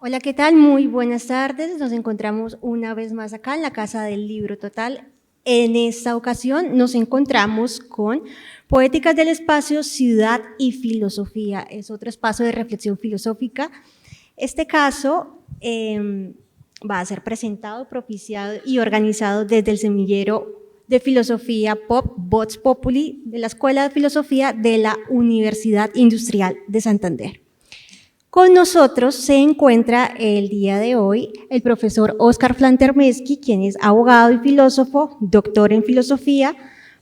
Hola, ¿qué tal? Muy buenas tardes. Nos encontramos una vez más acá en la Casa del Libro Total. En esta ocasión nos encontramos con Poéticas del Espacio, Ciudad y Filosofía. Es otro espacio de reflexión filosófica. Este caso va a ser presentado, propiciado y organizado desde el Semillero de Filosofía Pop Vox Populi de la Escuela de Filosofía de la Universidad Industrial de Santander. Con nosotros se encuentra el día de hoy el profesor Óscar Flantermeski, quien es abogado y filósofo, doctor en filosofía,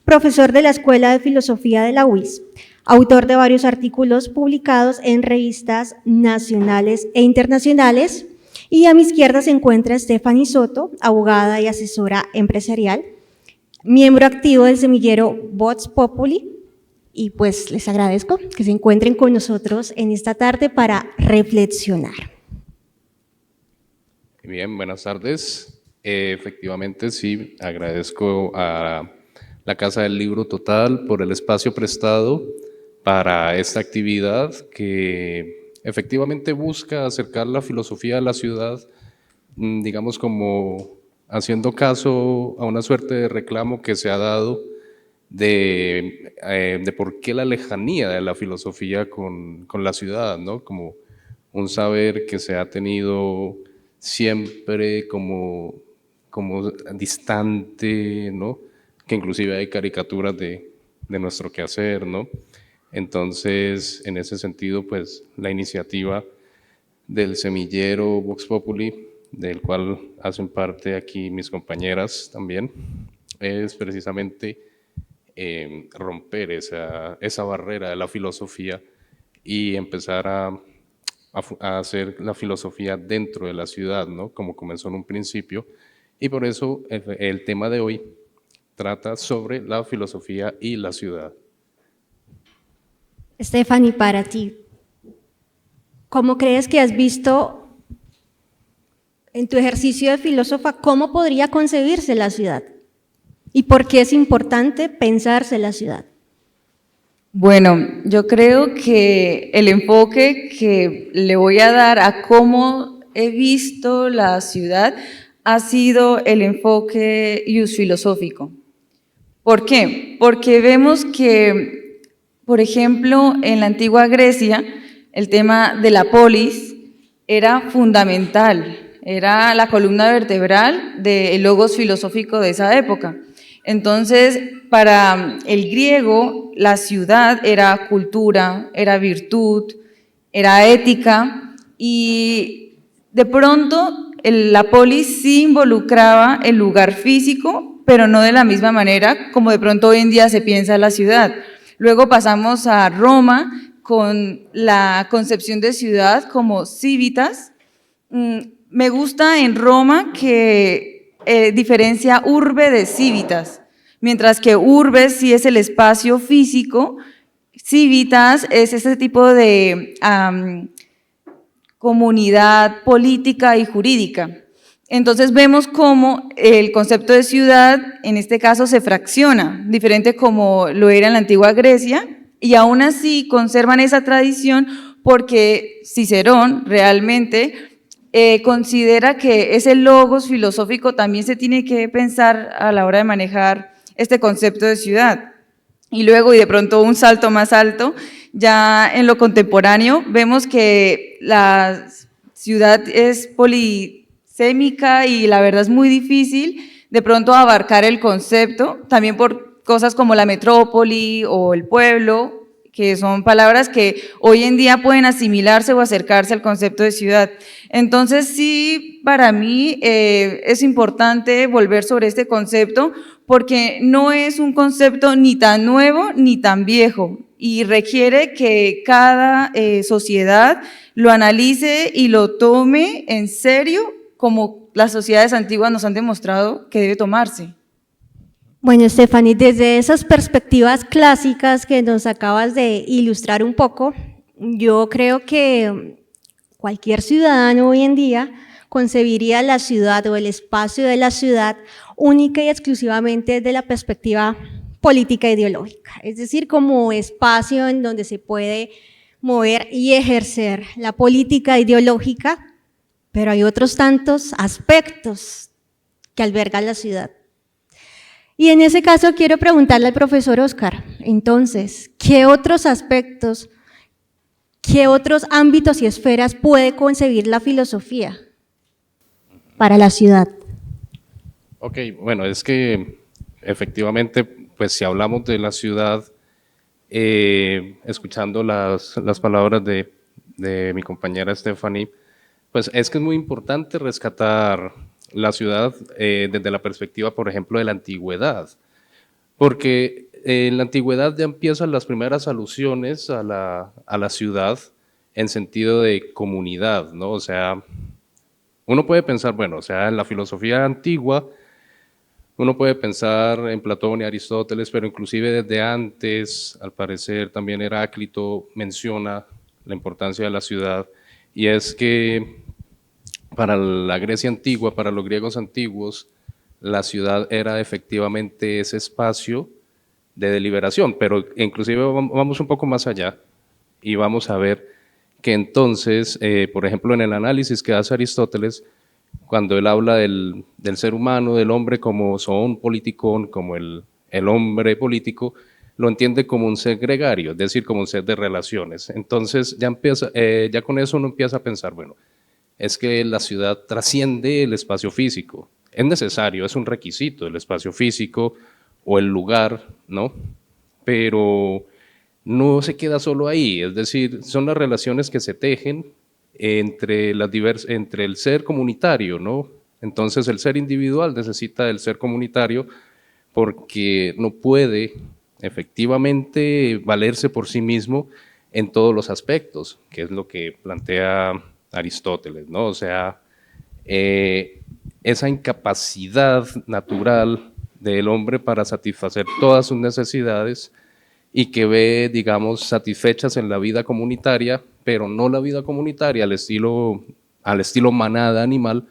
profesor de la Escuela de Filosofía de la UIS, autor de varios artículos publicados en revistas nacionales e internacionales. Y a mi izquierda se encuentra Stephanie Soto, abogada y asesora empresarial, miembro activo del semillero Vox Populi. Y pues les agradezco que se encuentren con nosotros en esta tarde para reflexionar. Bien, buenas tardes. Efectivamente, sí, agradezco a la Casa del Libro Total por el espacio prestado para esta actividad que efectivamente busca acercar la filosofía a la ciudad, digamos como haciendo caso a una suerte de reclamo que se ha dado de por qué la lejanía de la filosofía con la ciudad, ¿no? Como un saber que se ha tenido siempre como distante, ¿no? Que inclusive hay caricaturas de nuestro quehacer, ¿no? Entonces, en ese sentido, pues la iniciativa del semillero Vox Populi, del cual hacen parte aquí mis compañeras también, es precisamente romper esa barrera de la filosofía y empezar a hacer la filosofía dentro de la ciudad, ¿no? Como comenzó en un principio. Y por eso el tema de hoy trata sobre la filosofía y la ciudad. Stephanie, para ti, ¿cómo crees que has visto en tu ejercicio de filósofa cómo podría concebirse la ciudad? ¿Y por qué es importante pensarse la ciudad? Bueno, yo creo que el enfoque que le voy a dar a cómo he visto la ciudad ha sido el enfoque filosófico. ¿Por qué? Porque vemos que, por ejemplo, en la antigua Grecia, el tema de la polis era fundamental, era la columna vertebral del logos filosófico de esa época. Entonces, para el griego, la ciudad era cultura, era virtud, era ética, y de pronto la polis sí involucraba el lugar físico, pero no de la misma manera como de pronto hoy en día se piensa la ciudad. Luego pasamos a Roma con la concepción de ciudad como civitas. Me gusta en Roma que diferencia urbe de civitas, mientras que urbe sí es el espacio físico, civitas es ese tipo de comunidad política y jurídica. Entonces vemos cómo el concepto de ciudad en este caso se fracciona, diferente como lo era en la antigua Grecia, y aún así conservan esa tradición porque Cicerón realmente considera que ese logos filosófico también se tiene que pensar a la hora de manejar este concepto de ciudad. Y luego, y de pronto un salto más alto, ya en lo contemporáneo vemos que la ciudad es polisémica y la verdad es muy difícil de pronto abarcar el concepto, también por cosas como la metrópoli o el pueblo, que son palabras que hoy en día pueden asimilarse o acercarse al concepto de ciudad. Entonces sí, para mí es importante volver sobre este concepto porque no es un concepto ni tan nuevo ni tan viejo y requiere que cada sociedad lo analice y lo tome en serio como las sociedades antiguas nos han demostrado que debe tomarse. Bueno, Stephanie, desde esas perspectivas clásicas que nos acabas de ilustrar un poco, yo creo que cualquier ciudadano hoy en día concebiría la ciudad o el espacio de la ciudad única y exclusivamente desde la perspectiva política e ideológica, es decir, como espacio en donde se puede mover y ejercer la política ideológica pero hay otros tantos aspectos que alberga la ciudad. Y en ese caso quiero preguntarle al profesor Oscar, entonces, ¿qué otros aspectos, qué otros ámbitos y esferas puede concebir la filosofía para la ciudad? Ok, bueno, es que efectivamente, pues si hablamos de la ciudad, escuchando las palabras de mi compañera Stephanie, pues es que es muy importante rescatar la ciudad desde la perspectiva, por ejemplo, de la antigüedad, porque en la antigüedad ya empiezan las primeras alusiones a la ciudad en sentido de comunidad, ¿no? O sea, uno puede pensar, bueno, o sea, en la filosofía antigua, uno puede pensar en Platón y Aristóteles, pero inclusive desde antes, al parecer, también Heráclito menciona la importancia de la ciudad, y es que para la Grecia antigua, para los griegos antiguos, la ciudad era efectivamente ese espacio de deliberación, pero inclusive vamos un poco más allá y vamos a ver que entonces, por ejemplo, en el análisis que hace Aristóteles, cuando él habla del ser humano, del hombre como zoon politikon, como el hombre político, lo entiende como un ser gregario, es decir, como un ser de relaciones. Entonces ya con eso uno empieza a pensar, bueno, es que la ciudad trasciende el espacio físico. Es necesario, es un requisito el espacio físico o el lugar, ¿no? Pero no se queda solo ahí, es decir, son las relaciones que se tejen entre el ser comunitario, ¿no? Entonces el ser individual necesita del ser comunitario porque no puede efectivamente valerse por sí mismo en todos los aspectos, que es lo que plantea Aristóteles, ¿no? O sea, esa incapacidad natural del hombre para satisfacer todas sus necesidades y que ve, digamos, satisfechas en la vida comunitaria, pero no la vida comunitaria al estilo manada animal,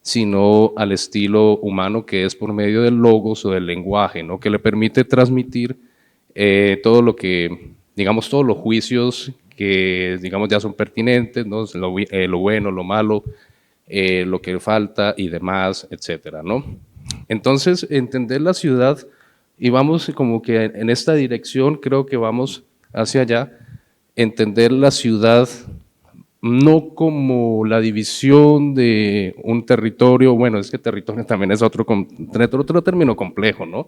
sino al estilo humano, que es por medio del logos o del lenguaje, ¿no? Que le permite transmitir todo lo que, digamos, todos los juicios que, digamos, ya son pertinentes, ¿no? Lo bueno, lo malo, lo que falta y demás, etcétera, ¿no? Entonces, entender la ciudad, y vamos como que en esta dirección, creo que vamos hacia allá, entender la ciudad no como la división de un territorio, bueno, es que territorio también es otro término complejo, ¿no?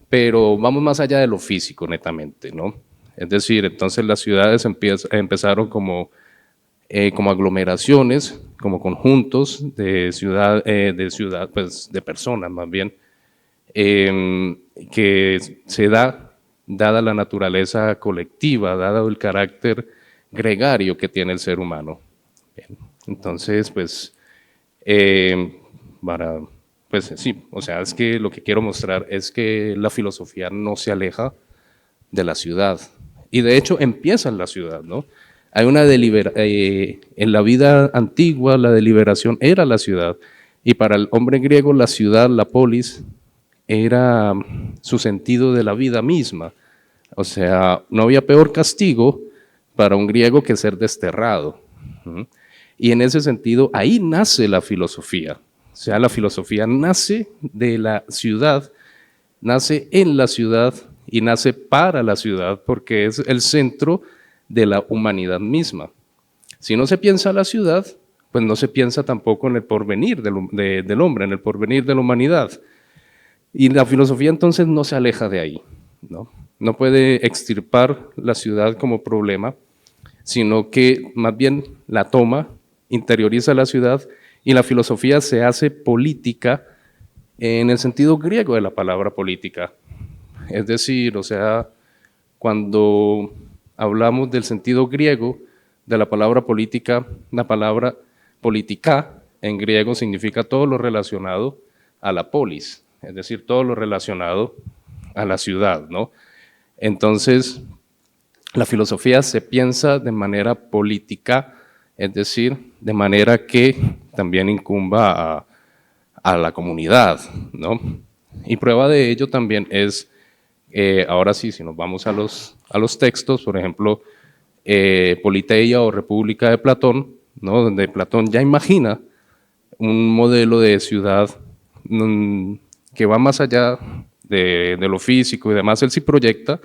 Pero vamos más allá de lo físico, netamente, ¿no? Es decir, entonces las ciudades empezaron como aglomeraciones, como conjuntos de ciudad, pues de personas más bien, que se dada la naturaleza colectiva, dado el carácter gregario que tiene el ser humano. Bien, entonces, pues, pues sí, o sea, es que lo que quiero mostrar es que la filosofía no se aleja de la ciudad, y de hecho empieza en la ciudad, ¿no? Hay en la vida antigua la deliberación era la ciudad, y para el hombre griego la ciudad, la polis, era su sentido de la vida misma. O sea, no había peor castigo para un griego que ser desterrado. Y en ese sentido, ahí nace la filosofía. O sea, la filosofía nace de la ciudad, nace en la ciudad y nace para la ciudad, porque es el centro de la humanidad misma. Si no se piensa la ciudad, pues no se piensa tampoco en el porvenir del hombre, en el porvenir de la humanidad. Y la filosofía entonces no se aleja de ahí, ¿no? No puede extirpar la ciudad como problema, sino que más bien la toma, interioriza la ciudad, y la filosofía se hace política en el sentido griego de la palabra política. Es decir, o sea, cuando hablamos del sentido griego de la palabra política, la palabra politika en griego significa todo lo relacionado a la polis, es decir, todo lo relacionado a la ciudad, ¿no? Entonces, la filosofía se piensa de manera política, es decir, de manera que también incumba a la comunidad, ¿no? Y prueba de ello también es, ahora sí, si nos vamos a los textos, por ejemplo, Politeia o República de Platón, ¿no? Donde Platón ya imagina un modelo de ciudad que va más allá de lo físico y demás, él sí proyecta,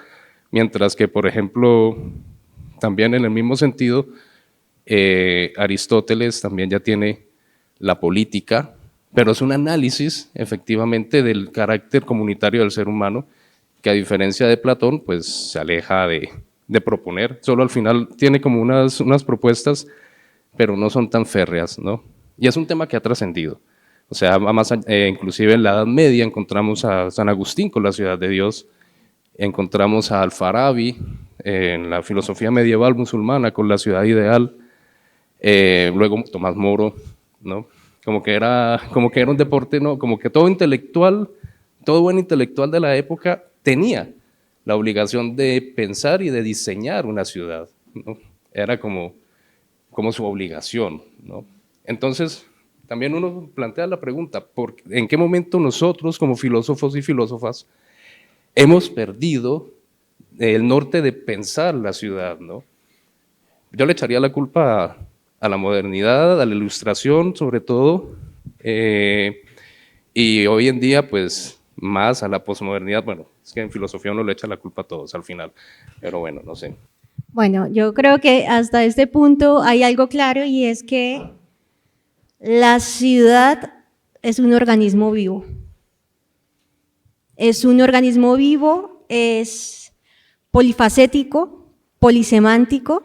mientras que, por ejemplo, también en el mismo sentido, Aristóteles también ya tiene la política, pero es un análisis efectivamente del carácter comunitario del ser humano, que a diferencia de Platón, pues se aleja de proponer, solo al final tiene como unas propuestas, pero no son tan férreas, ¿no? Y es un tema que ha trascendido. O sea, inclusive en la Edad Media encontramos a San Agustín con la ciudad de Dios, encontramos a Al-Farabi en la filosofía medieval musulmana con la ciudad ideal, luego Tomás Moro, ¿no? Como que era un deporte, ¿no? Como que todo intelectual, todo buen intelectual de la época tenía la obligación de pensar y de diseñar una ciudad, ¿no? Era como su obligación, ¿no? Entonces, también uno plantea la pregunta, ¿en qué momento nosotros como filósofos y filósofas hemos perdido el norte de pensar la ciudad, ¿no? Yo le echaría la culpa a la modernidad, a la ilustración sobre todo, y hoy en día pues más a la posmodernidad. Bueno, es que en filosofía uno le echa la culpa a todos al final, pero bueno, no sé. Bueno, yo creo que hasta este punto hay algo claro y es que la ciudad es un organismo vivo. Es un organismo vivo, es polifacético, polisemántico,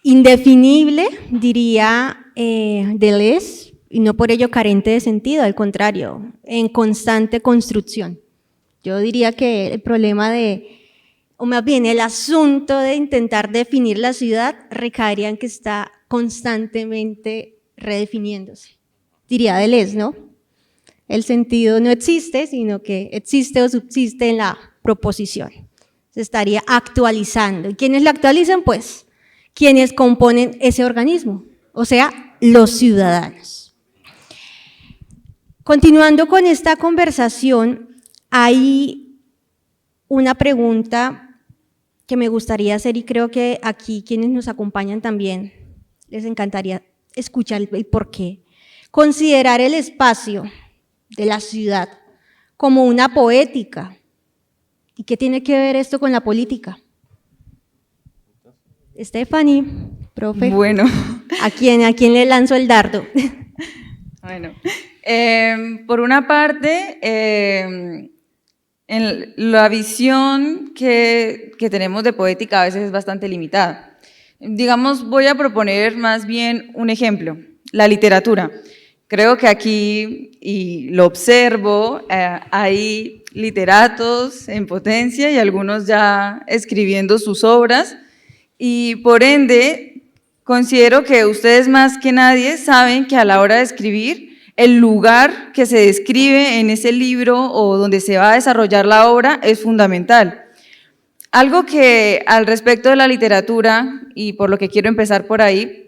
indefinible, diría Deleuze, y no por ello carente de sentido, al contrario, en constante construcción. Yo diría que el problema o más bien el asunto de intentar definir la ciudad recaería en que está constantemente redefiniéndose. Diría Deleuze, ¿no? El sentido no existe, sino que existe o subsiste en la proposición. Se estaría actualizando. ¿Y quiénes la actualizan? Pues quienes componen ese organismo, o sea, los ciudadanos. Continuando con esta conversación, hay una pregunta que me gustaría hacer y creo que aquí quienes nos acompañan también les encantaría escuchar el por qué. Considerar el espacio de la ciudad como una poética. ¿Y qué tiene que ver esto con la política? Stephanie, profe. Bueno. ¿A quién le lanzo el dardo? Bueno, por una parte, la visión que tenemos de poética a veces es bastante limitada. Digamos, voy a proponer más bien un ejemplo, la literatura. Creo que aquí, y lo observo, hay literatos en potencia y algunos ya escribiendo sus obras, y por ende considero que ustedes más que nadie saben que a la hora de escribir, el lugar que se describe en ese libro o donde se va a desarrollar la obra es fundamental. Algo que al respecto de la literatura, y por lo que quiero empezar por ahí,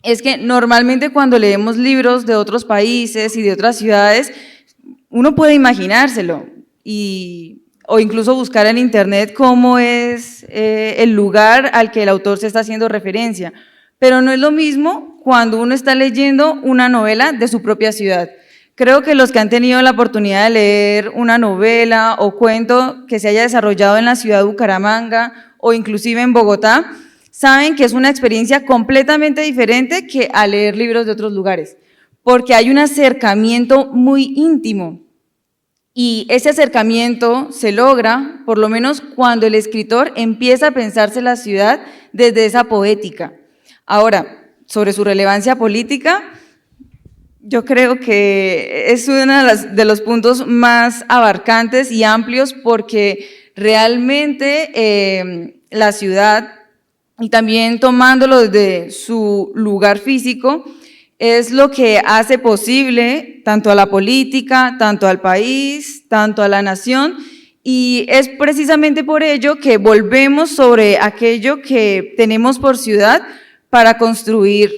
es que normalmente cuando leemos libros de otros países y de otras ciudades, uno puede imaginárselo o incluso buscar en internet cómo es el lugar al que el autor se está haciendo referencia, pero no es lo mismo cuando uno está leyendo una novela de su propia ciudad. Creo que los que han tenido la oportunidad de leer una novela o cuento que se haya desarrollado en la ciudad de Bucaramanga o inclusive en Bogotá, saben que es una experiencia completamente diferente que a leer libros de otros lugares, porque hay un acercamiento muy íntimo y ese acercamiento se logra, por lo menos cuando el escritor empieza a pensarse la ciudad desde esa poética. Ahora, sobre su relevancia política, yo creo que es uno de los puntos más abarcantes y amplios porque realmente la ciudad, y también tomándolo desde su lugar físico, es lo que hace posible tanto a la política, tanto al país, tanto a la nación, y es precisamente por ello que volvemos sobre aquello que tenemos por ciudad para construir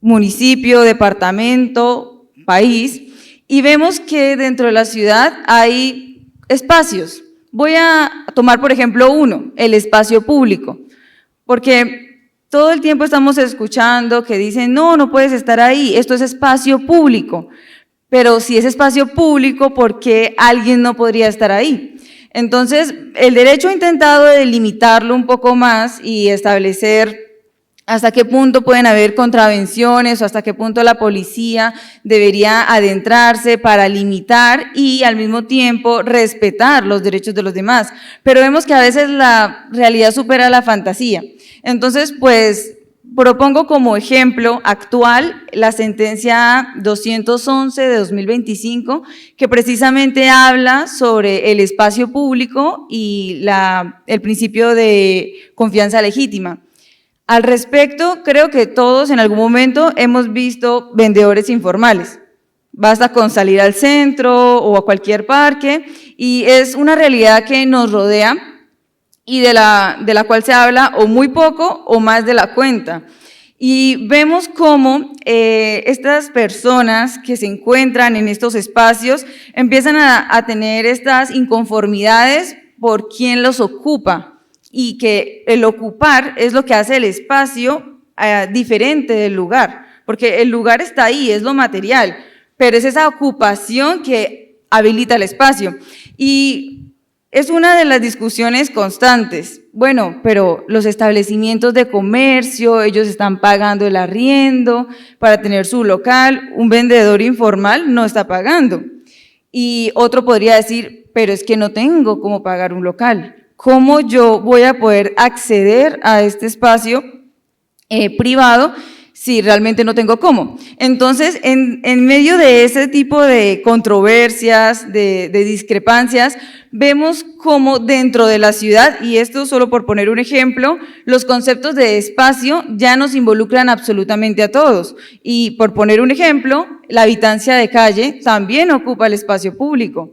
municipio, departamento, país, y vemos que dentro de la ciudad hay espacios. Voy a tomar, por ejemplo, uno, el espacio público, porque todo el tiempo estamos escuchando que dicen, no, no puedes estar ahí, esto es espacio público. Pero si es espacio público, ¿por qué alguien no podría estar ahí? Entonces, el derecho ha intentado delimitarlo un poco más y establecer hasta qué punto pueden haber contravenciones o hasta qué punto la policía debería adentrarse para limitar y al mismo tiempo respetar los derechos de los demás. Pero vemos que a veces la realidad supera la fantasía. Entonces, pues, propongo como ejemplo actual la sentencia 211 de 2025, que precisamente habla sobre el espacio público y el principio de confianza legítima. Al respecto, creo que todos en algún momento hemos visto vendedores informales. Basta con salir al centro o a cualquier parque y es una realidad que nos rodea y de la cual se habla o muy poco o más de la cuenta. Y vemos cómo estas personas que se encuentran en estos espacios empiezan a tener estas inconformidades por quién los ocupa y que el ocupar es lo que hace el espacio diferente del lugar, porque el lugar está ahí, es lo material, pero es esa ocupación que habilita el espacio. Y es una de las discusiones constantes. Bueno, pero los establecimientos de comercio, ellos están pagando el arriendo para tener su local, un vendedor informal no está pagando. Y otro podría decir, pero es que no tengo cómo pagar un local. ¿Cómo yo voy a poder acceder a este espacio privado si realmente no tengo cómo? Entonces, en medio de ese tipo de controversias, de discrepancias, vemos cómo dentro de la ciudad, y esto solo por poner un ejemplo, los conceptos de espacio ya nos involucran absolutamente a todos. Y por poner un ejemplo, la habitancia de calle también ocupa el espacio público.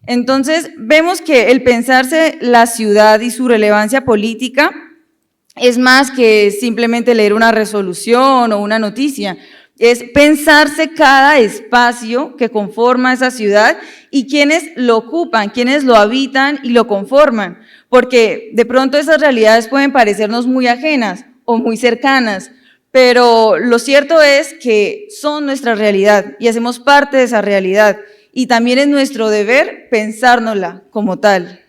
Entonces, vemos que el pensarse la ciudad y su relevancia política es más que simplemente leer una resolución o una noticia, es pensarse cada espacio que conforma esa ciudad y quienes lo ocupan, quienes lo habitan y lo conforman, porque de pronto esas realidades pueden parecernos muy ajenas o muy cercanas, pero lo cierto es que son nuestra realidad y hacemos parte de esa realidad. Y también es nuestro deber pensárnosla como tal.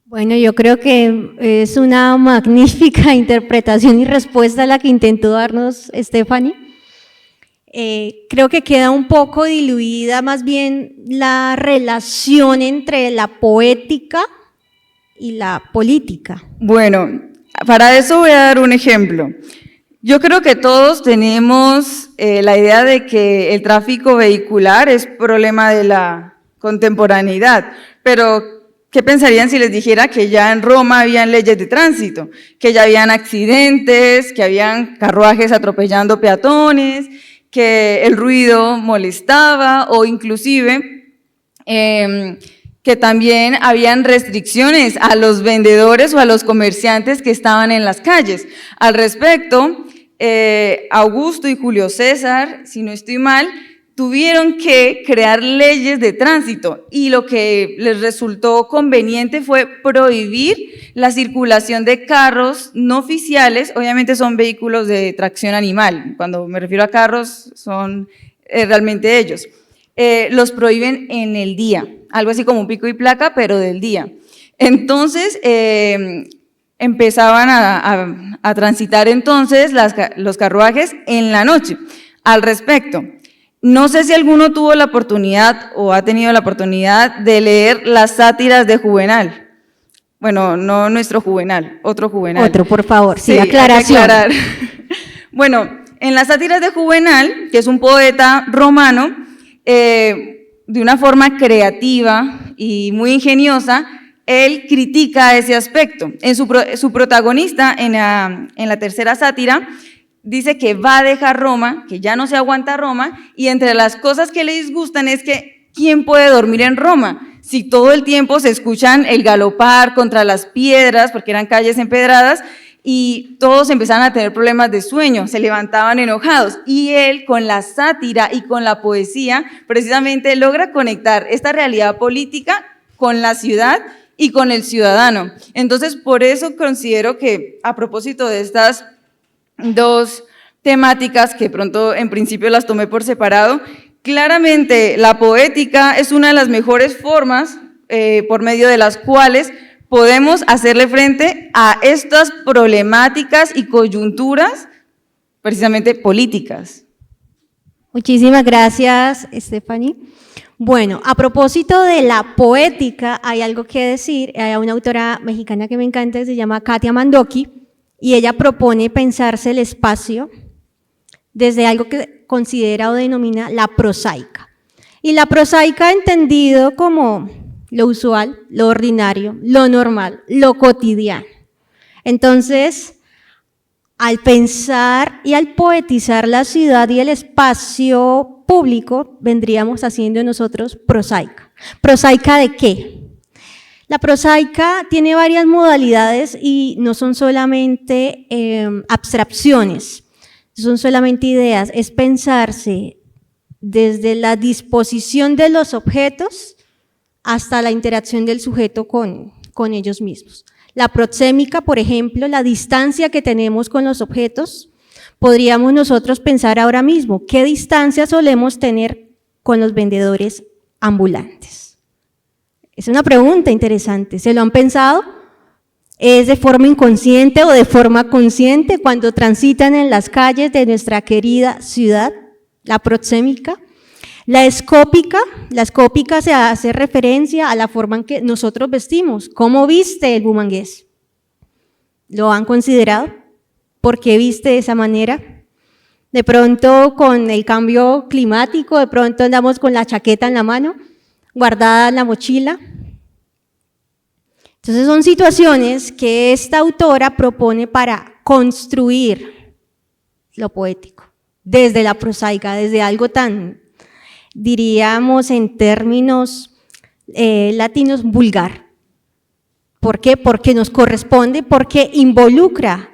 Bueno, yo creo que es una magnífica interpretación y respuesta a la que intentó darnos Stephanie. Creo que queda un poco diluida más bien la relación entre la poética y la política. Bueno, para eso voy a dar un ejemplo. Yo creo que todos tenemos la idea de que el tráfico vehicular es problema de la contemporaneidad, pero ¿qué pensarían si les dijera que ya en Roma habían leyes de tránsito, que ya habían accidentes, que habían carruajes atropellando peatones, que el ruido molestaba o inclusive que también habían restricciones a los vendedores o a los comerciantes que estaban en las calles? Al respecto, Augusto y Julio César, si no estoy mal, tuvieron que crear leyes de tránsito y lo que les resultó conveniente fue prohibir la circulación de carros no oficiales, obviamente son vehículos de tracción animal, cuando me refiero a carros son realmente ellos, los prohíben en el día, algo así como un pico y placa, pero del día. Entonces, empezaban a transitar entonces los carruajes en la noche. Al respecto, no sé si alguno tuvo la oportunidad o ha tenido la oportunidad de leer las sátiras de Juvenal. Bueno, no nuestro Juvenal, otro Juvenal. Otro, por favor, sí, aclaración. Bueno, en las sátiras de Juvenal, que es un poeta romano, de una forma creativa y muy ingeniosa, él critica ese aspecto. En su protagonista, en la tercera sátira, dice que va a dejar Roma, que ya no se aguanta Roma, y entre las cosas que le disgustan es que ¿quién puede dormir en Roma? Si todo el tiempo se escuchan el galopar contra las piedras, porque eran calles empedradas, y todos empezaban a tener problemas de sueño, se levantaban enojados, y él con la sátira y con la poesía precisamente logra conectar esta realidad política con la ciudad y con el ciudadano. Entonces, por eso considero que a propósito de estas dos temáticas que pronto en principio las tomé por separado. Claramente la poética es una de las mejores formas por medio de las cuales podemos hacerle frente a estas problemáticas y coyunturas precisamente políticas. Muchísimas gracias, Stephanie. Bueno, a propósito de la poética, hay algo que decir. Hay una autora mexicana que me encanta, que se llama Katia Mandoki, y ella propone pensarse el espacio desde algo que considera o denomina la prosaica. Y la prosaica entendido como lo usual, lo ordinario, lo normal, lo cotidiano. Entonces, al pensar y al poetizar la ciudad y el espacio público, vendríamos haciendo nosotros prosaica. ¿Prosaica de qué? La prosaica tiene varias modalidades y no son solamente abstracciones, son solamente ideas, es pensarse desde la disposición de los objetos hasta la interacción del sujeto con ellos mismos. La proxémica, por ejemplo, la distancia que tenemos con los objetos, podríamos nosotros pensar ahora mismo, ¿qué distancia solemos tener con los vendedores ambulantes? Es una pregunta interesante, ¿se lo han pensado? ¿Es de forma inconsciente o de forma consciente cuando transitan en las calles de nuestra querida ciudad? La proxémica. La escópica se hace referencia a la forma en que nosotros vestimos. ¿Cómo viste el bumangués? ¿Lo han considerado? ¿Por qué viste de esa manera? De pronto con el cambio climático, de pronto andamos con la chaqueta en la mano, guardada en la mochila. Entonces son situaciones que esta autora propone para construir lo poético, desde la prosaica, desde algo tan, diríamos en términos latinos, vulgar. ¿Por qué? Porque nos corresponde, porque involucra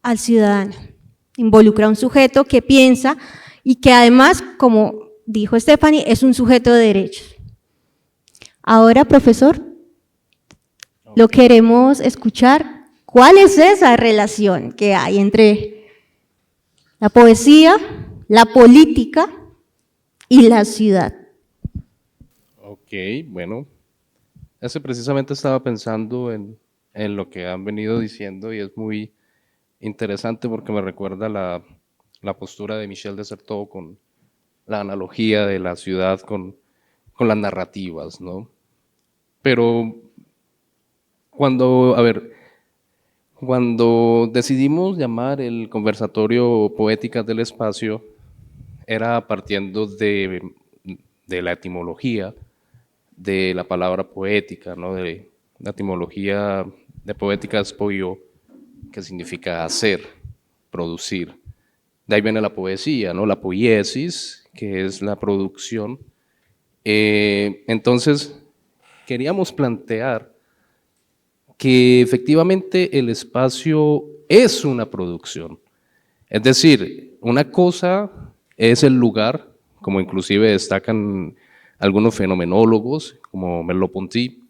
al ciudadano, involucra a un sujeto que piensa y que además, como dijo Stephanie, es un sujeto de derechos. Ahora, profesor, lo queremos escuchar. ¿Cuál es esa relación que hay entre la poesía, la política y la ciudad? Ok, bueno, ese precisamente estaba pensando en lo que han venido diciendo y es muy interesante porque me recuerda la postura de Michel de Certeau con la analogía de la ciudad con las narrativas, ¿no? Pero cuando decidimos llamar el conversatorio Poéticas del Espacio, era partiendo de la etimología de la palabra poética, ¿no? De la etimología de poética es poio, que significa hacer, producir. De ahí viene la poesía, ¿no? La poiesis, que es la producción. Entonces, queríamos plantear que efectivamente el espacio es una producción. Es decir, una cosa es el lugar, como inclusive destacan algunos fenomenólogos, como Merleau-Ponty.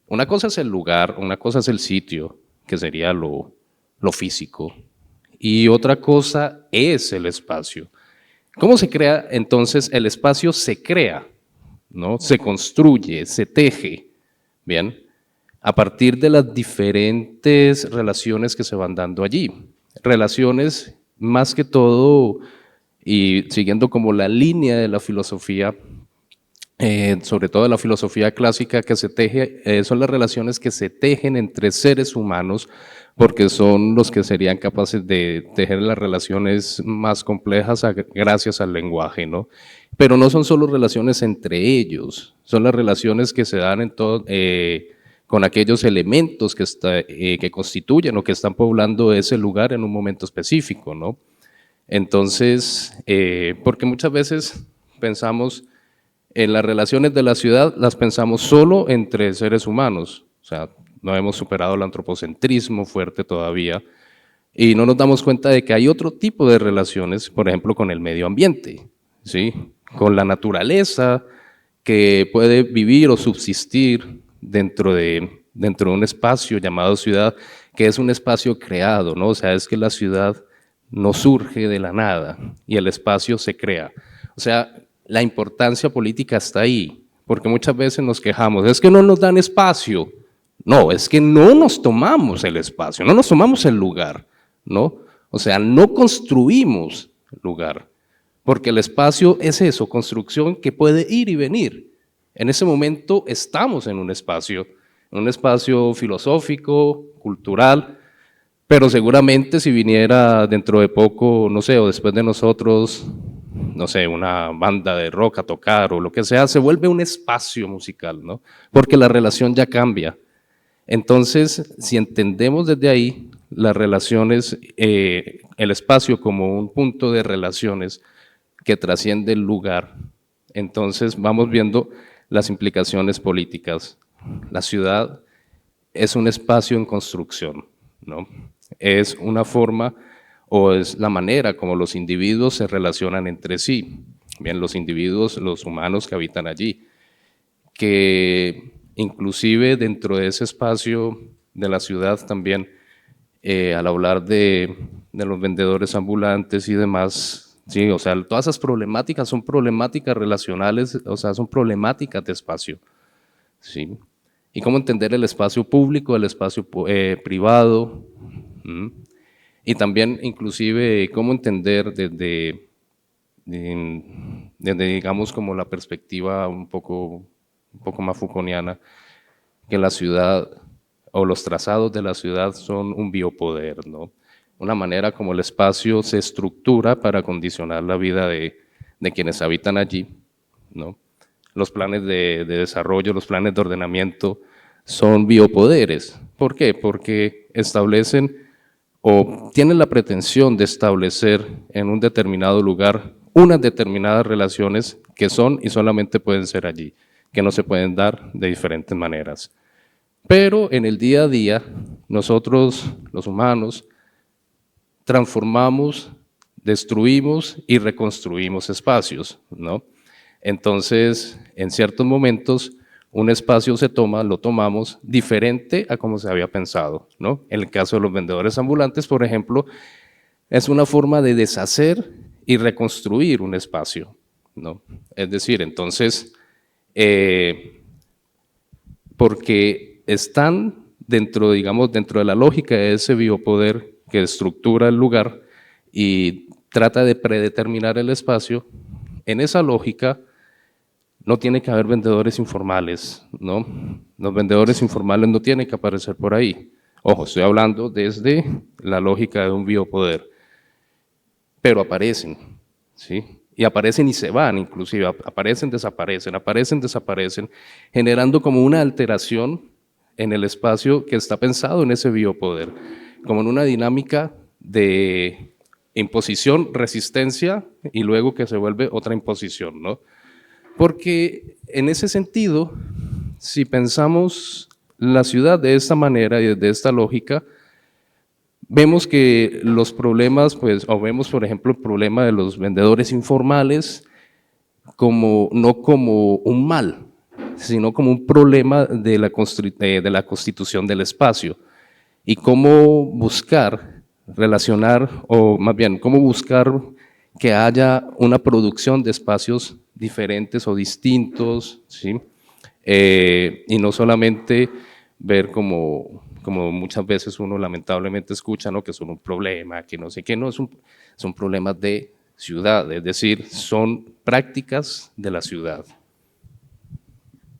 Una cosa es el lugar, una cosa es el sitio, que sería lo físico, y otra cosa es el espacio. ¿Cómo se crea entonces? El espacio se crea, ¿no? Se construye, se teje, ¿bien? A partir de las diferentes relaciones que se van dando allí. Relaciones más que todo, y siguiendo como la línea de la filosofía, sobre todo de la filosofía clásica que se teje, son las relaciones que se tejen entre seres humanos, porque son los que serían capaces de tejer las relaciones más complejas gracias al lenguaje, ¿no? Pero no son solo relaciones entre ellos, son las relaciones que se dan con aquellos elementos que constituyen o que están poblando ese lugar en un momento específico, ¿no? Entonces, porque muchas veces pensamos en las relaciones de la ciudad, las pensamos solo entre seres humanos, o sea, no hemos superado el antropocentrismo fuerte todavía y no nos damos cuenta de que hay otro tipo de relaciones, por ejemplo, con el medio ambiente, ¿sí? Con la naturaleza que puede vivir o subsistir dentro de un espacio llamado ciudad, que es un espacio creado, ¿no? O sea, es que la ciudad no surge de la nada y el espacio se crea. O sea, la importancia política está ahí, porque muchas veces nos quejamos, es que no nos dan espacio. No, es que no nos tomamos el espacio, no nos tomamos el lugar, ¿no? O sea, no construimos lugar, porque el espacio es eso, construcción que puede ir y venir. En ese momento estamos en un espacio filosófico, cultural, pero seguramente si viniera dentro de poco, no sé, o después de nosotros, no sé, una banda de rock a tocar o lo que sea, se vuelve un espacio musical, ¿no? Porque la relación ya cambia. Entonces, si entendemos desde ahí las relaciones, el espacio como un punto de relaciones que trasciende el lugar, entonces vamos viendo las implicaciones políticas. La ciudad es un espacio en construcción, ¿no? Es una forma o es la manera como los individuos se relacionan entre sí. Bien, los individuos, los humanos que habitan allí, que inclusive dentro de ese espacio de la ciudad también, al hablar de los vendedores ambulantes y demás, sí, o sea, todas esas problemáticas son problemáticas relacionales, o sea, son problemáticas de espacio, ¿sí? Y cómo entender el espacio público, el espacio privado, y también inclusive cómo entender desde, digamos, como la perspectiva un poco más Foucaultiana, que la ciudad o los trazados de la ciudad son un biopoder, ¿no? Una manera como el espacio se estructura para condicionar la vida de quienes habitan allí, ¿no? Los planes de desarrollo, los planes de ordenamiento son biopoderes. ¿Por qué? Porque establecen o tienen la pretensión de establecer en un determinado lugar unas determinadas relaciones que son y solamente pueden ser allí, que no se pueden dar de diferentes maneras. Pero en el día a día, nosotros, los humanos, transformamos, destruimos y reconstruimos espacios, ¿no? Entonces, en ciertos momentos, un espacio lo tomamos diferente a como se había pensado, ¿no? En el caso de los vendedores ambulantes, por ejemplo, es una forma de deshacer y reconstruir un espacio, ¿no? Es decir, entonces, porque están dentro, digamos, dentro de la lógica de ese biopoder que estructura el lugar y trata de predeterminar el espacio, en esa lógica no tiene que haber vendedores informales, ¿no? Los vendedores informales no tienen que aparecer por ahí. Ojo, estoy hablando desde la lógica de un biopoder, pero aparecen, ¿sí? Y aparecen y se van, inclusive, aparecen, desaparecen, generando como una alteración en el espacio que está pensado en ese biopoder, como en una dinámica de imposición, resistencia, y luego que se vuelve otra imposición, ¿no? Porque en ese sentido, si pensamos la ciudad de esta manera y de esta lógica, vemos que los problemas, pues, o vemos por ejemplo el problema de los vendedores informales no como un mal, sino como un problema de la constitución del espacio y cómo buscar relacionar, o más bien, cómo buscar que haya una producción de espacios diferentes o distintos, ¿sí? Y no solamente ver como muchas veces uno lamentablemente escucha, ¿no? Que son un problema, que no sé qué, no, son problemas de ciudad, es decir, son prácticas de la ciudad.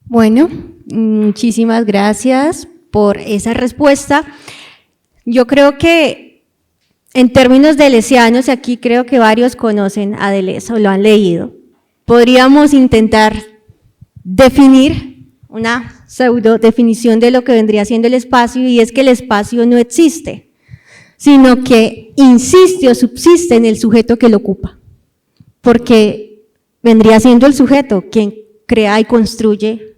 Bueno, muchísimas gracias por esa respuesta. Yo creo que en términos deleuzianos, aquí creo que varios conocen a Deleuze o lo han leído, podríamos intentar definir una pseudo definición de lo que vendría siendo el espacio, y es que el espacio no existe, sino que insiste o subsiste en el sujeto que lo ocupa, porque vendría siendo el sujeto quien crea y construye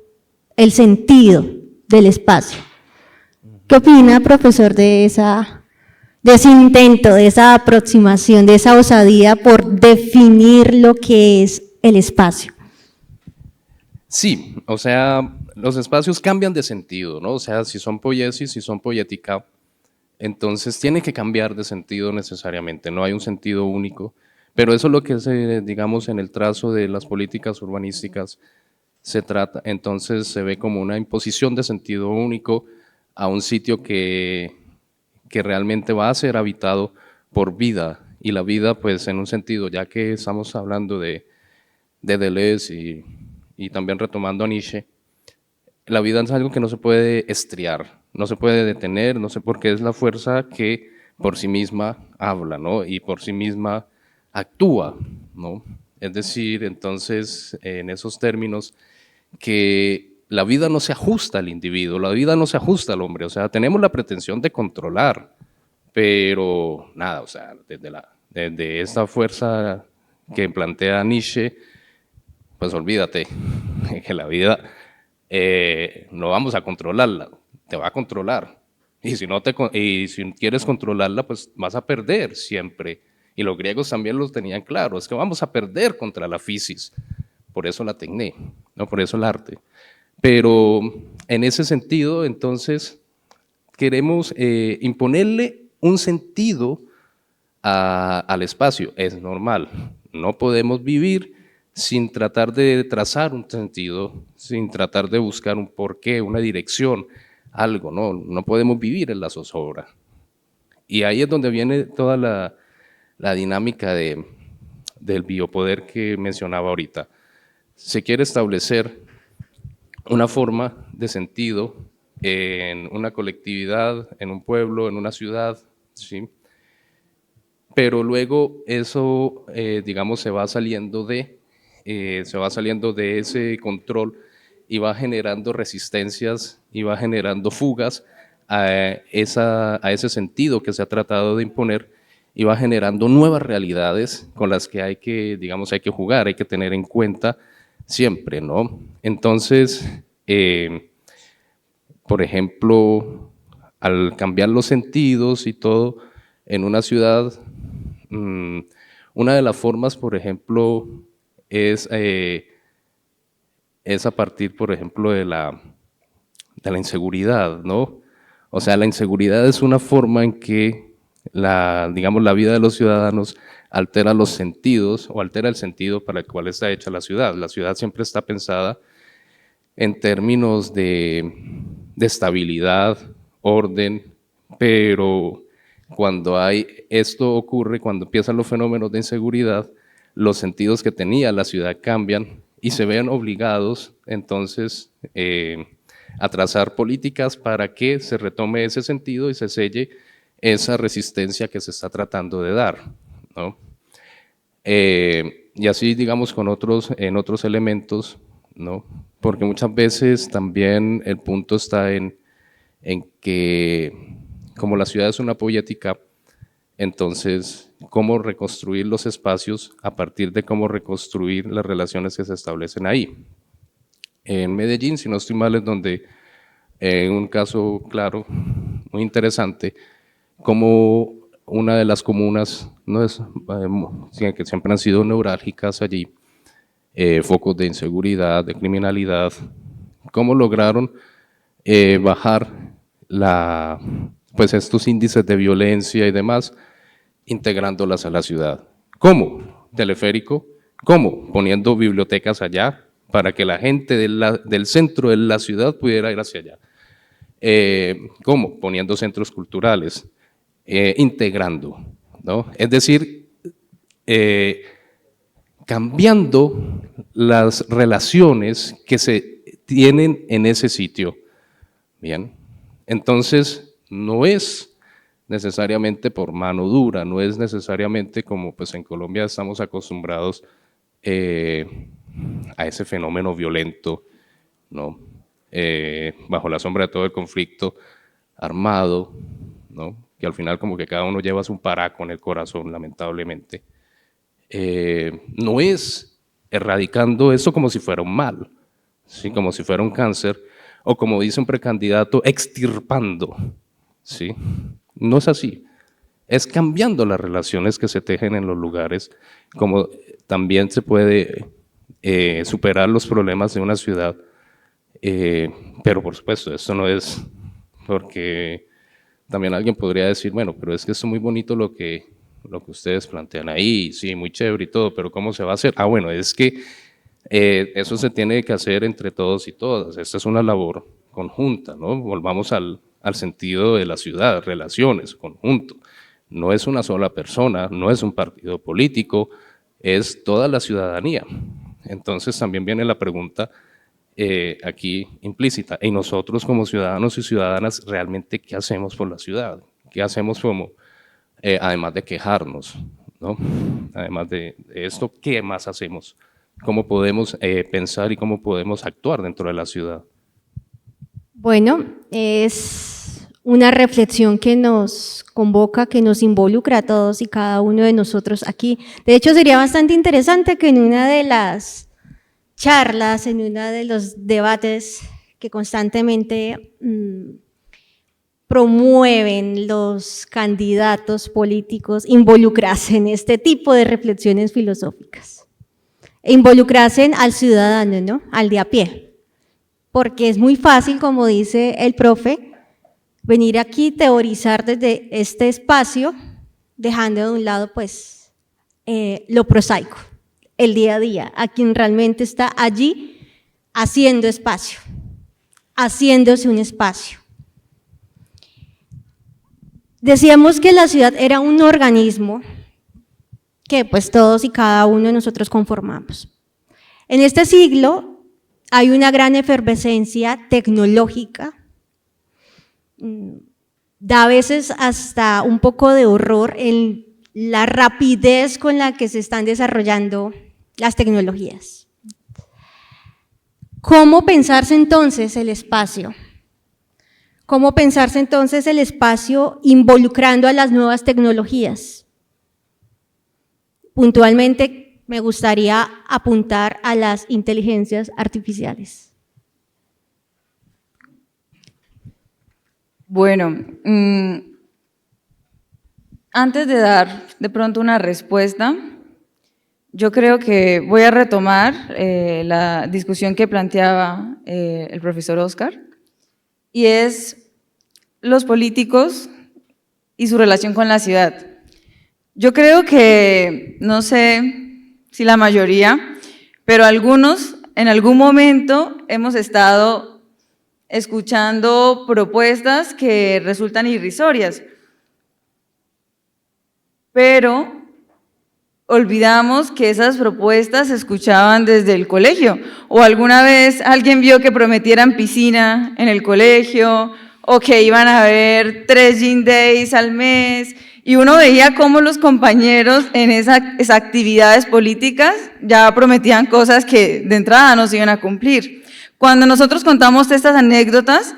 el sentido del espacio. ¿Qué opina, profesor, de ese intento, de esa aproximación, de esa osadía por definir lo que es el espacio? Sí, o sea, los espacios cambian de sentido, ¿no? O sea, si son poiesis, si son poética, Entonces tiene que cambiar de sentido necesariamente, no hay un sentido único, pero eso es lo que se, digamos, en el trazo de las políticas urbanísticas se trata. Entonces se ve como una imposición de sentido único a un sitio que realmente va a ser habitado por vida, y la vida pues en un sentido, ya que estamos hablando de Deleuze y también retomando a Nietzsche, la vida es algo que no se puede estriar, no se puede detener, no sé por qué es la fuerza que por sí misma habla, ¿no? Y por sí misma actúa, ¿no? Es decir, entonces, en esos términos, que la vida no se ajusta al individuo, la vida no se ajusta al hombre, o sea, tenemos la pretensión de controlar, pero nada, o sea, desde esta fuerza que plantea Nietzsche, pues olvídate, que la vida no vamos a controlarla, te va a controlar. Y si quieres controlarla, pues vas a perder siempre. Y los griegos también lo tenían claro, es que vamos a perder contra la fisis. Por eso la tecné, ¿no? Por eso el arte. Pero en ese sentido, entonces, queremos imponerle un sentido al espacio. Es normal, no podemos vivir sin tratar de trazar un sentido, sin tratar de buscar un porqué, una dirección, algo, no podemos vivir en la zozobra. Y ahí es donde viene toda la dinámica del biopoder que mencionaba ahorita. Se quiere establecer una forma de sentido en una colectividad, en un pueblo, en una ciudad, ¿sí? Pero luego eso, digamos, se va saliendo de ese control y va generando resistencias y va generando fugas a ese sentido que se ha tratado de imponer, y va generando nuevas realidades con las que hay que, digamos, hay que jugar, hay que tener en cuenta siempre, ¿no? Entonces, por ejemplo, al cambiar los sentidos y todo en una ciudad, una de las formas, por ejemplo, es a partir, por ejemplo, de la inseguridad, ¿no? O sea, la inseguridad es una forma en que digamos, la vida de los ciudadanos altera los sentidos o altera el sentido para el cual está hecha la ciudad. La ciudad siempre está pensada en términos de estabilidad, orden, pero cuando esto ocurre, cuando empiezan los fenómenos de inseguridad, los sentidos que tenía la ciudad cambian y se ven obligados entonces a trazar políticas para que se retome ese sentido y se selle esa resistencia que se está tratando de dar, ¿no? Y así, digamos, en otros elementos, ¿no? Porque muchas veces también el punto está en que, como la ciudad es una poética, entonces, cómo reconstruir los espacios a partir de cómo reconstruir las relaciones que se establecen ahí. En Medellín, si no estoy mal, es donde, en un caso claro, muy interesante, como una de las comunas, que siempre han sido neurálgicas allí, focos de inseguridad, de criminalidad, cómo lograron bajar pues estos índices de violencia y demás, integrándolas a la ciudad. ¿Cómo? Teleférico. ¿Cómo? Poniendo bibliotecas allá para que la gente del centro de la ciudad pudiera ir hacia allá. ¿Cómo? Poniendo centros culturales, integrando, ¿no? Es decir, cambiando las relaciones que se tienen en ese sitio. Bien, entonces no es necesariamente por mano dura, no es necesariamente como pues en Colombia estamos acostumbrados a ese fenómeno violento, ¿no? Bajo la sombra de todo el conflicto armado, ¿no? Que al final como que cada uno lleva su paraco en el corazón, lamentablemente. No es erradicando eso como si fuera un mal, ¿sí? Como si fuera un cáncer, o como dice un precandidato, extirpando, ¿sí? No es así. Es cambiando las relaciones que se tejen en los lugares, como también se puede superar los problemas de una ciudad, pero por supuesto, esto no es porque también alguien podría decir, bueno, pero es que es muy bonito lo que ustedes plantean ahí, sí, muy chévere y todo, pero ¿cómo se va a hacer? Ah, bueno, es que eso se tiene que hacer entre todos y todas, esta es una labor conjunta, ¿no? Volvamos al sentido de la ciudad, relaciones, conjunto. No es una sola persona, no es un partido político, es toda la ciudadanía. Entonces también viene la pregunta aquí implícita, y nosotros como ciudadanos y ciudadanas, ¿realmente qué hacemos por la ciudad? ¿Qué hacemos como, además de quejarnos, ¿no? Además de esto, ¿qué más hacemos? ¿Cómo podemos pensar y cómo podemos actuar dentro de la ciudad? Bueno, es una reflexión que nos convoca, que nos involucra a todos y cada uno de nosotros aquí. De hecho, sería bastante interesante que en una de las charlas, en uno de los debates que constantemente promueven los candidatos políticos, involucrasen este tipo de reflexiones filosóficas, e involucrasen al ciudadano, ¿no? Al de a pie. Porque es muy fácil, como dice el profe, venir aquí, teorizar desde este espacio, dejando de un lado pues lo prosaico, el día a día, a quien realmente está allí haciendo espacio, haciéndose un espacio. Decíamos que la ciudad era un organismo que pues todos y cada uno de nosotros conformamos. En este siglo hay una gran efervescencia tecnológica, da a veces hasta un poco de horror en la rapidez con la que se están desarrollando las tecnologías. ¿Cómo pensarse entonces el espacio? ¿Cómo pensarse entonces el espacio involucrando a las nuevas tecnologías? Puntualmente, me gustaría apuntar a las inteligencias artificiales. Bueno, antes de dar de pronto una respuesta, yo creo que voy a retomar la discusión que planteaba el profesor Oscar, y es los políticos y su relación con la ciudad. Yo creo que, no sé si la mayoría, pero algunos en algún momento hemos estado escuchando propuestas que resultan irrisorias, pero olvidamos que esas propuestas se escuchaban desde el colegio, o alguna vez alguien vio que prometieran piscina en el colegio, o que iban a haber 3 Gym Days al mes, y uno veía cómo los compañeros en esas actividades políticas ya prometían cosas que de entrada no se iban a cumplir. Cuando nosotros contamos estas anécdotas,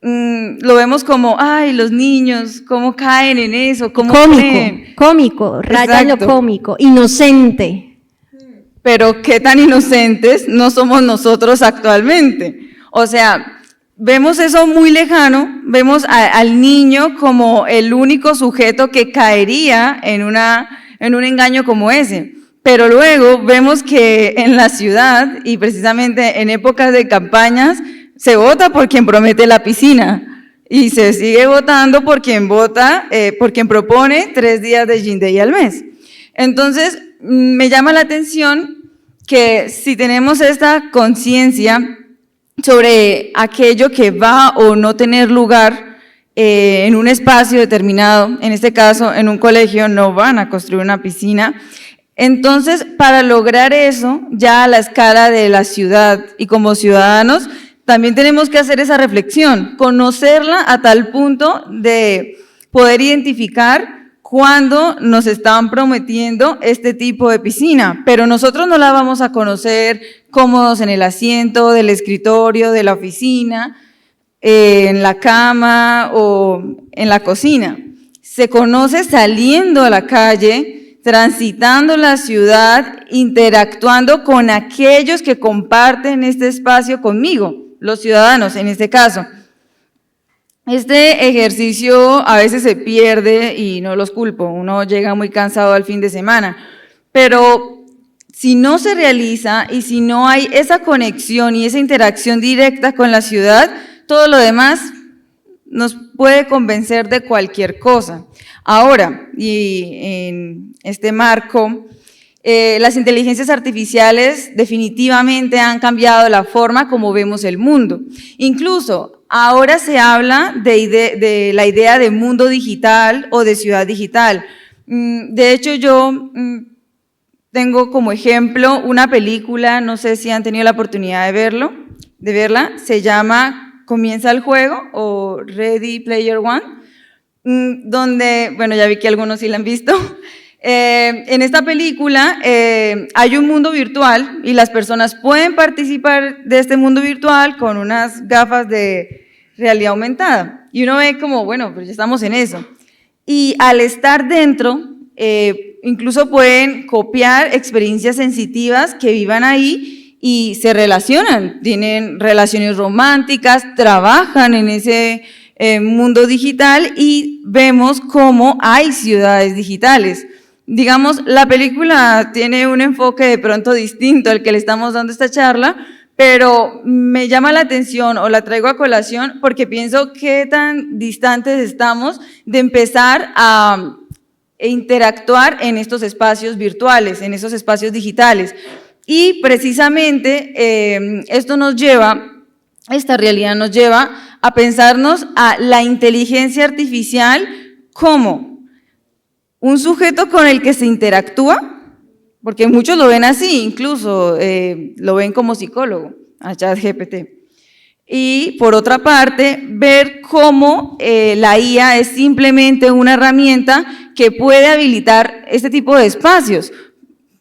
lo vemos como, ay, los niños, cómo caen en eso, cómo creen. Cómico, raya lo cómico, inocente. Pero qué tan inocentes no somos nosotros actualmente. O sea, vemos eso muy lejano, vemos al niño como el único sujeto que caería en un engaño como ese. Pero luego vemos que en la ciudad, y precisamente en épocas de campañas, se vota por quien promete la piscina y se sigue votando por quien propone 3 días de Gym Day al mes. Entonces, me llama la atención que si tenemos esta conciencia sobre aquello que va o no tener lugar en un espacio determinado, en este caso en un colegio no van a construir una piscina. Entonces, para lograr eso, ya a la escala de la ciudad y como ciudadanos, también tenemos que hacer esa reflexión, conocerla a tal punto de poder identificar cuándo nos están prometiendo este tipo de piscina, pero nosotros no la vamos a conocer cómodos en el asiento del escritorio, de la oficina, en la cama o en la cocina. Se conoce saliendo a la calle, transitando la ciudad, interactuando con aquellos que comparten este espacio conmigo, los ciudadanos en este caso. Este ejercicio a veces se pierde y no los culpo, uno llega muy cansado al fin de semana, pero si no se realiza y si no hay esa conexión y esa interacción directa con la ciudad, todo lo demás nos puede convencer de cualquier cosa. Ahora, y en este marco, las inteligencias artificiales definitivamente han cambiado la forma como vemos el mundo. Incluso ahora se habla de la idea de mundo digital o de ciudad digital. De hecho, yo tengo como ejemplo una película, no sé si han tenido la oportunidad de verla, se llama Comienza el juego o Ready Player One, donde, bueno, ya vi que algunos sí la han visto. En esta película hay un mundo virtual y las personas pueden participar de este mundo virtual con unas gafas de realidad aumentada. Y uno ve como, bueno, pues ya estamos en eso. Y al estar dentro, incluso pueden copiar experiencias sensitivas que vivan ahí y se relacionan, tienen relaciones románticas, trabajan en ese mundo digital y vemos cómo hay ciudades digitales. Digamos, la película tiene un enfoque de pronto distinto al que le estamos dando esta charla, pero me llama la atención o la traigo a colación porque pienso qué tan distantes estamos de empezar a interactuar en estos espacios virtuales, en esos espacios digitales. Y precisamente esta realidad nos lleva a pensarnos a la inteligencia artificial como un sujeto con el que se interactúa, porque muchos lo ven así, incluso lo ven como psicólogo, a ChatGPT. Y por otra parte, ver cómo la IA es simplemente una herramienta que puede habilitar este tipo de espacios,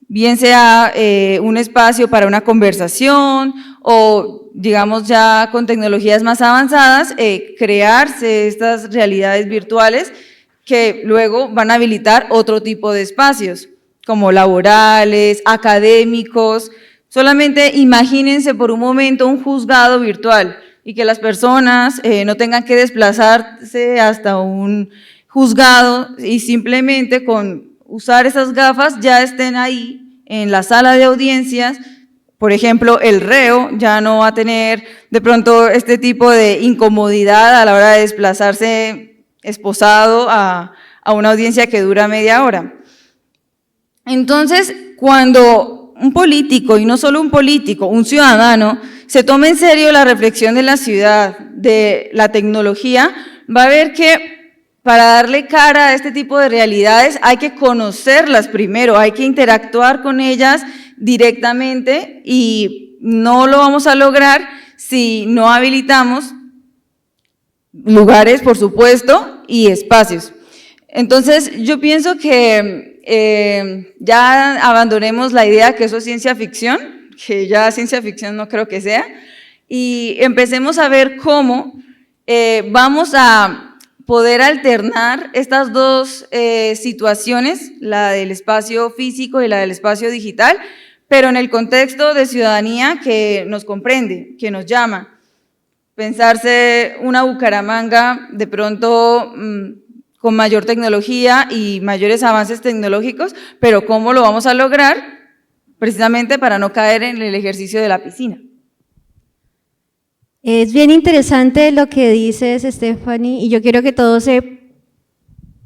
bien sea un espacio para una conversación o, digamos, ya con tecnologías más avanzadas, crearse estas realidades virtuales que luego van a habilitar otro tipo de espacios, como laborales, académicos. Solamente imagínense por un momento un juzgado virtual y que las personas no tengan que desplazarse hasta un juzgado y simplemente con usar esas gafas ya estén ahí en la sala de audiencias. Por ejemplo, el reo ya no va a tener de pronto este tipo de incomodidad a la hora de desplazarse esposado a una audiencia que dura media hora. Entonces, cuando un político, y no solo un político, un ciudadano, se toma en serio la reflexión de la ciudad, de la tecnología, va a ver que para darle cara a este tipo de realidades hay que conocerlas primero, hay que interactuar con ellas directamente y no lo vamos a lograr si no habilitamos lugares, por supuesto, y espacios. Entonces, yo pienso que ya abandonemos la idea que eso es ciencia ficción, que ya ciencia ficción no creo que sea, y empecemos a ver cómo vamos a poder alternar estas dos situaciones, la del espacio físico y la del espacio digital, pero en el contexto de ciudadanía que nos comprende, que nos llama. Pensarse una Bucaramanga de pronto con mayor tecnología y mayores avances tecnológicos, pero ¿cómo lo vamos a lograr? Precisamente para no caer en el ejercicio de la piscina. Es bien interesante lo que dices, Stephanie, y yo quiero que todos se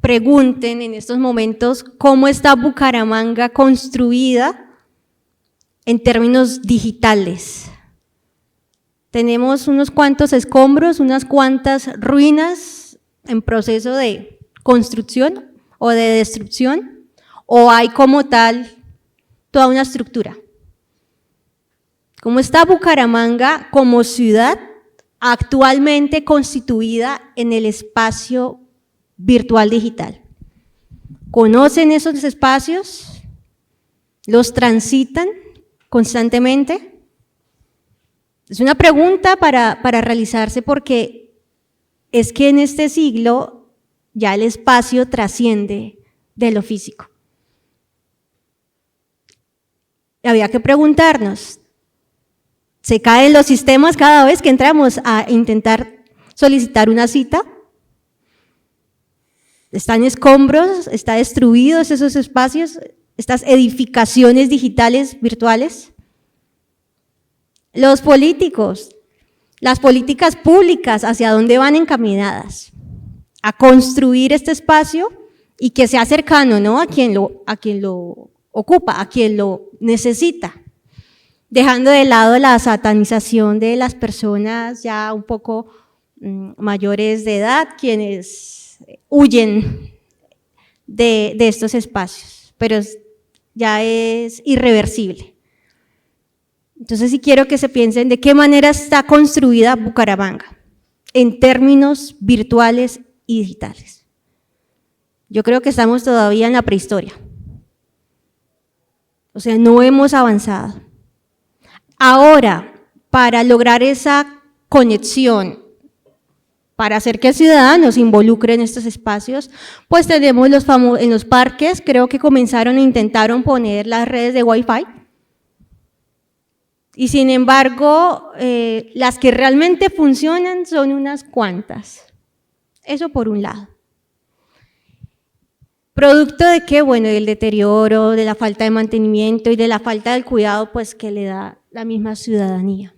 pregunten en estos momentos cómo está Bucaramanga construida en términos digitales. Tenemos unos cuantos escombros, unas cuantas ruinas en proceso de construcción o de destrucción, o hay como tal toda una estructura. ¿Cómo está Bucaramanga como ciudad actualmente constituida en el espacio virtual digital? ¿Conocen esos espacios? ¿Los transitan constantemente? Es una pregunta para realizarse porque es que en este siglo ya el espacio trasciende de lo físico. Había que preguntarnos, ¿se caen los sistemas cada vez que entramos a intentar solicitar una cita? ¿Están escombros? ¿Están destruidos esos espacios? ¿Estas edificaciones digitales virtuales? Los políticos, las políticas públicas, hacia dónde van encaminadas, a construir este espacio y que sea cercano, ¿no?, a quien lo ocupa, a quien lo necesita, dejando de lado la satanización de las personas ya un poco mayores de edad, quienes huyen de estos espacios, pero ya es irreversible. Entonces sí quiero que se piensen de qué manera está construida Bucaramanga, en términos virtuales y digitales. Yo creo que estamos todavía en la prehistoria. O sea, no hemos avanzado. Ahora, para lograr esa conexión, para hacer que el ciudadano se involucre en estos espacios, pues tenemos en los parques, creo que comenzaron e intentaron poner las redes de Wi-Fi, y sin embargo, las que realmente funcionan son unas cuantas. Eso por un lado. ¿Producto de qué? Bueno, del deterioro, de la falta de mantenimiento y de la falta del cuidado pues que le da la misma ciudadanía.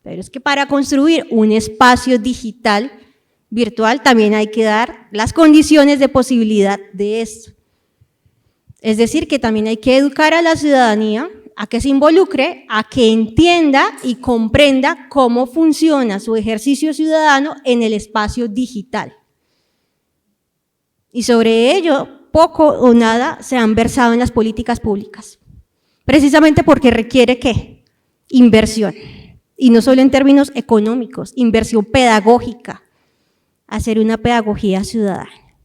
Pero es que para construir un espacio digital, virtual, también hay que dar las condiciones de posibilidad de esto. Es decir, que también hay que educar a la ciudadanía a que se involucre, a que entienda y comprenda cómo funciona su ejercicio ciudadano en el espacio digital. Y sobre ello, poco o nada se han versado en las políticas públicas, precisamente porque requiere ¿qué? Inversión, y no solo en términos económicos, inversión pedagógica, hacer una pedagogía ciudadana.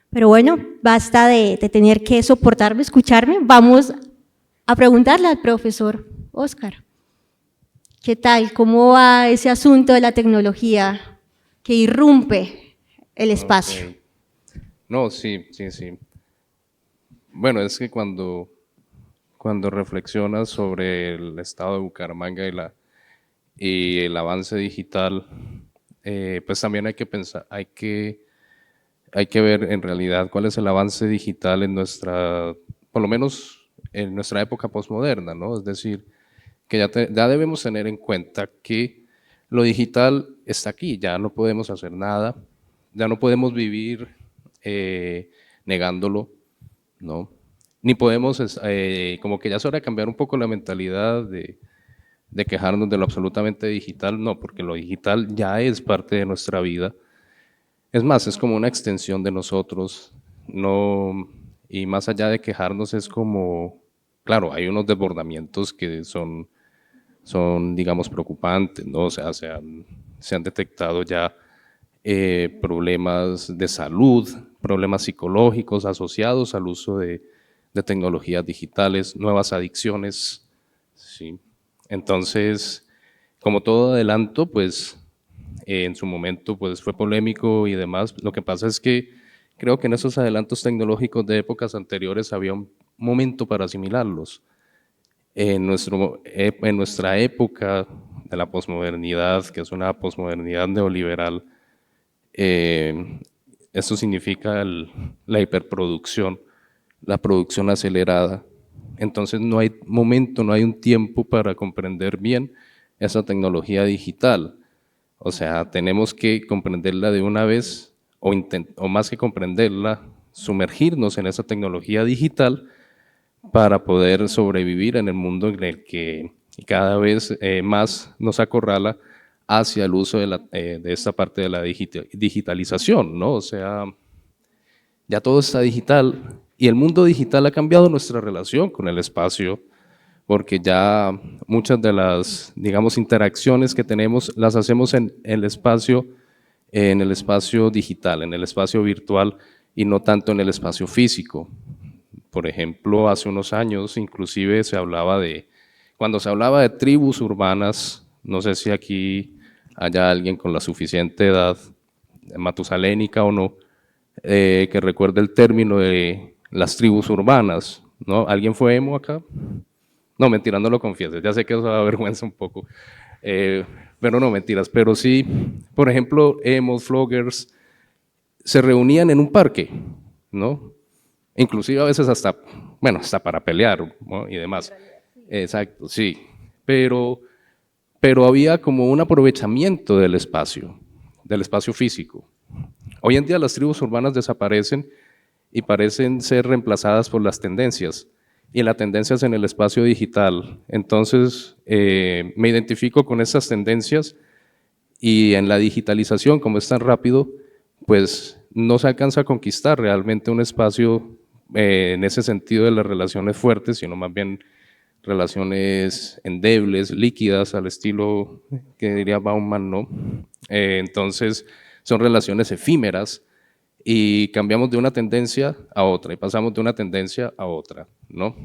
Pero bueno, basta de tener que soportarme, escucharme, vamos a preguntarle al profesor Óscar, ¿qué tal? ¿Cómo va ese asunto de la tecnología que irrumpe el espacio? Okay. No, sí. Bueno, es que cuando reflexionas sobre el estado de Bucaramanga y el avance digital, pues también hay que pensar, hay que ver en realidad cuál es el avance digital en por lo menos en nuestra época posmoderna, ¿no? Es decir, que ya debemos tener en cuenta que lo digital está aquí, ya no podemos hacer nada, ya no podemos vivir negándolo, ¿no? Ni podemos, como que ya es hora de cambiar un poco la mentalidad de quejarnos de lo absolutamente digital, no, porque lo digital ya es parte de nuestra vida. Es más, es como una extensión de nosotros, no, y más allá de quejarnos es como, claro, hay unos desbordamientos que son digamos, preocupantes, ¿no? O sea, se han detectado ya problemas de salud, problemas psicológicos asociados al uso de tecnologías digitales, nuevas adicciones, ¿sí? Entonces, como todo adelanto, pues en su momento pues fue polémico y demás. Lo que pasa es que creo que en esos adelantos tecnológicos de épocas anteriores había un momento para asimilarlos. En nuestra época de la posmodernidad, que es una posmodernidad neoliberal, esto significa la hiperproducción, la producción acelerada. Entonces no hay momento, no hay un tiempo para comprender bien esa tecnología digital. O sea, tenemos que comprenderla de una vez o más que comprenderla, sumergirnos en esa tecnología digital para poder sobrevivir en el mundo en el que cada vez más nos acorrala hacia el uso de esta parte de la digitalización, ¿no? O sea, ya todo está digital y el mundo digital ha cambiado nuestra relación con el espacio, porque ya muchas de las, digamos, interacciones que tenemos las hacemos en el espacio digital, en el espacio virtual y no tanto en el espacio físico. Por ejemplo, hace unos años inclusive cuando se hablaba de tribus urbanas, no sé si aquí haya alguien con la suficiente edad, matusalénica o no, que recuerde el término de las tribus urbanas, ¿no? ¿Alguien fue emo acá? No, mentira, no lo confieses, ya sé que eso da vergüenza un poco, pero no, mentiras, pero sí, por ejemplo, emos, floggers, se reunían en un parque, ¿no? Inclusive a veces hasta para pelear, ¿no? Y demás. Exacto, sí. Pero pero había como un aprovechamiento del espacio físico. Hoy en día las tribus urbanas desaparecen y parecen ser reemplazadas por las tendencias, y la tendencia es en el espacio digital. Entonces, me identifico con esas tendencias, y en la digitalización, como es tan rápido, pues no se alcanza a conquistar realmente un espacio en ese sentido de las relaciones fuertes, sino más bien relaciones endebles, líquidas, al estilo que diría Bauman, ¿no? Entonces, son relaciones efímeras, y cambiamos de una tendencia a otra, y pasamos de una tendencia a otra, ¿no?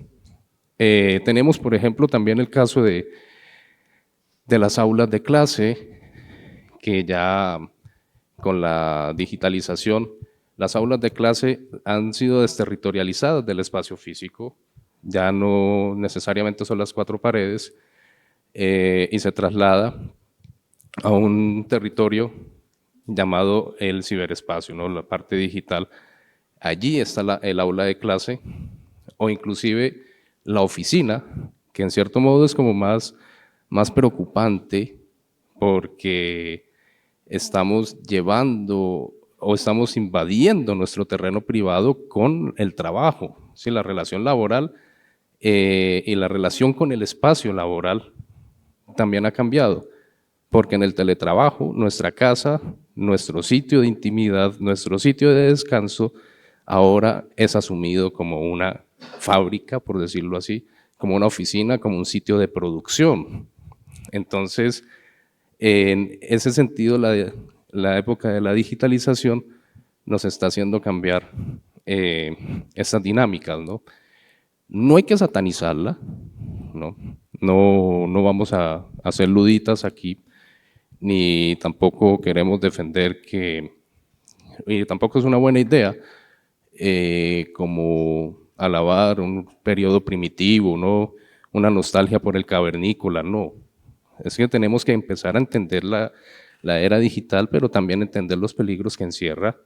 Tenemos, por ejemplo, también el caso de las aulas de clase, que ya con la digitalización, las aulas de clase han sido desterritorializadas del espacio físico, ya no necesariamente son las 4 paredes, y se traslada a un territorio llamado el ciberespacio, ¿no? La parte digital. Allí está el aula de clase, o inclusive la oficina, que en cierto modo es como más preocupante, porque estamos llevando o estamos invadiendo nuestro terreno privado con el trabajo, ¿sí? La relación laboral y la relación con el espacio laboral también ha cambiado, porque en el teletrabajo, nuestra casa, nuestro sitio de intimidad, nuestro sitio de descanso, ahora es asumido como una fábrica, por decirlo así, como una oficina, como un sitio de producción. Entonces, en ese sentido, la época de la digitalización nos está haciendo cambiar esas dinámicas, ¿no? No hay que satanizarla, ¿no? No vamos a hacer luditas aquí, ni tampoco queremos defender y tampoco es una buena idea como alabar un periodo primitivo, ¿no? Una nostalgia por el cavernícola, no. Es que tenemos que empezar a entender la era digital, pero también entender los peligros que encierra,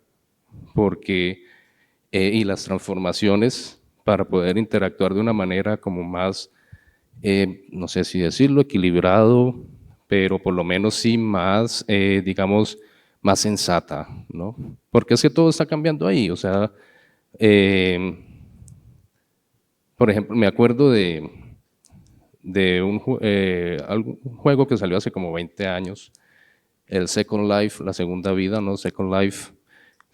porque, y las transformaciones para poder interactuar de una manera como más, no sé si decirlo, equilibrado, pero por lo menos sí más, digamos, más sensata, ¿no? Porque es que todo está cambiando ahí, o sea, por ejemplo, me acuerdo de un juego que salió hace como 20 años, el Second Life, la segunda vida, ¿no? Second Life,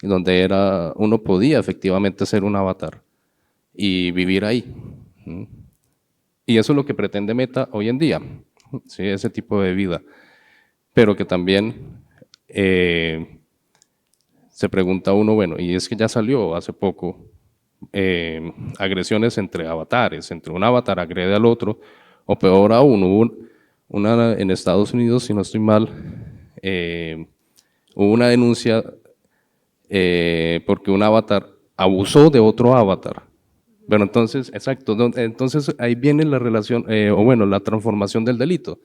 donde uno podía efectivamente ser un avatar y vivir ahí. Y eso es lo que pretende Meta hoy en día, ¿sí? Ese tipo de vida. Pero que también se pregunta uno, bueno, y es que ya salió hace poco agresiones entre avatares, entre un avatar agrede al otro, o peor aún, hubo una en Estados Unidos, si no estoy mal, hubo una denuncia porque un avatar abusó de otro avatar. Pero entonces, exacto, entonces ahí viene la relación, o bueno, la transformación del delito.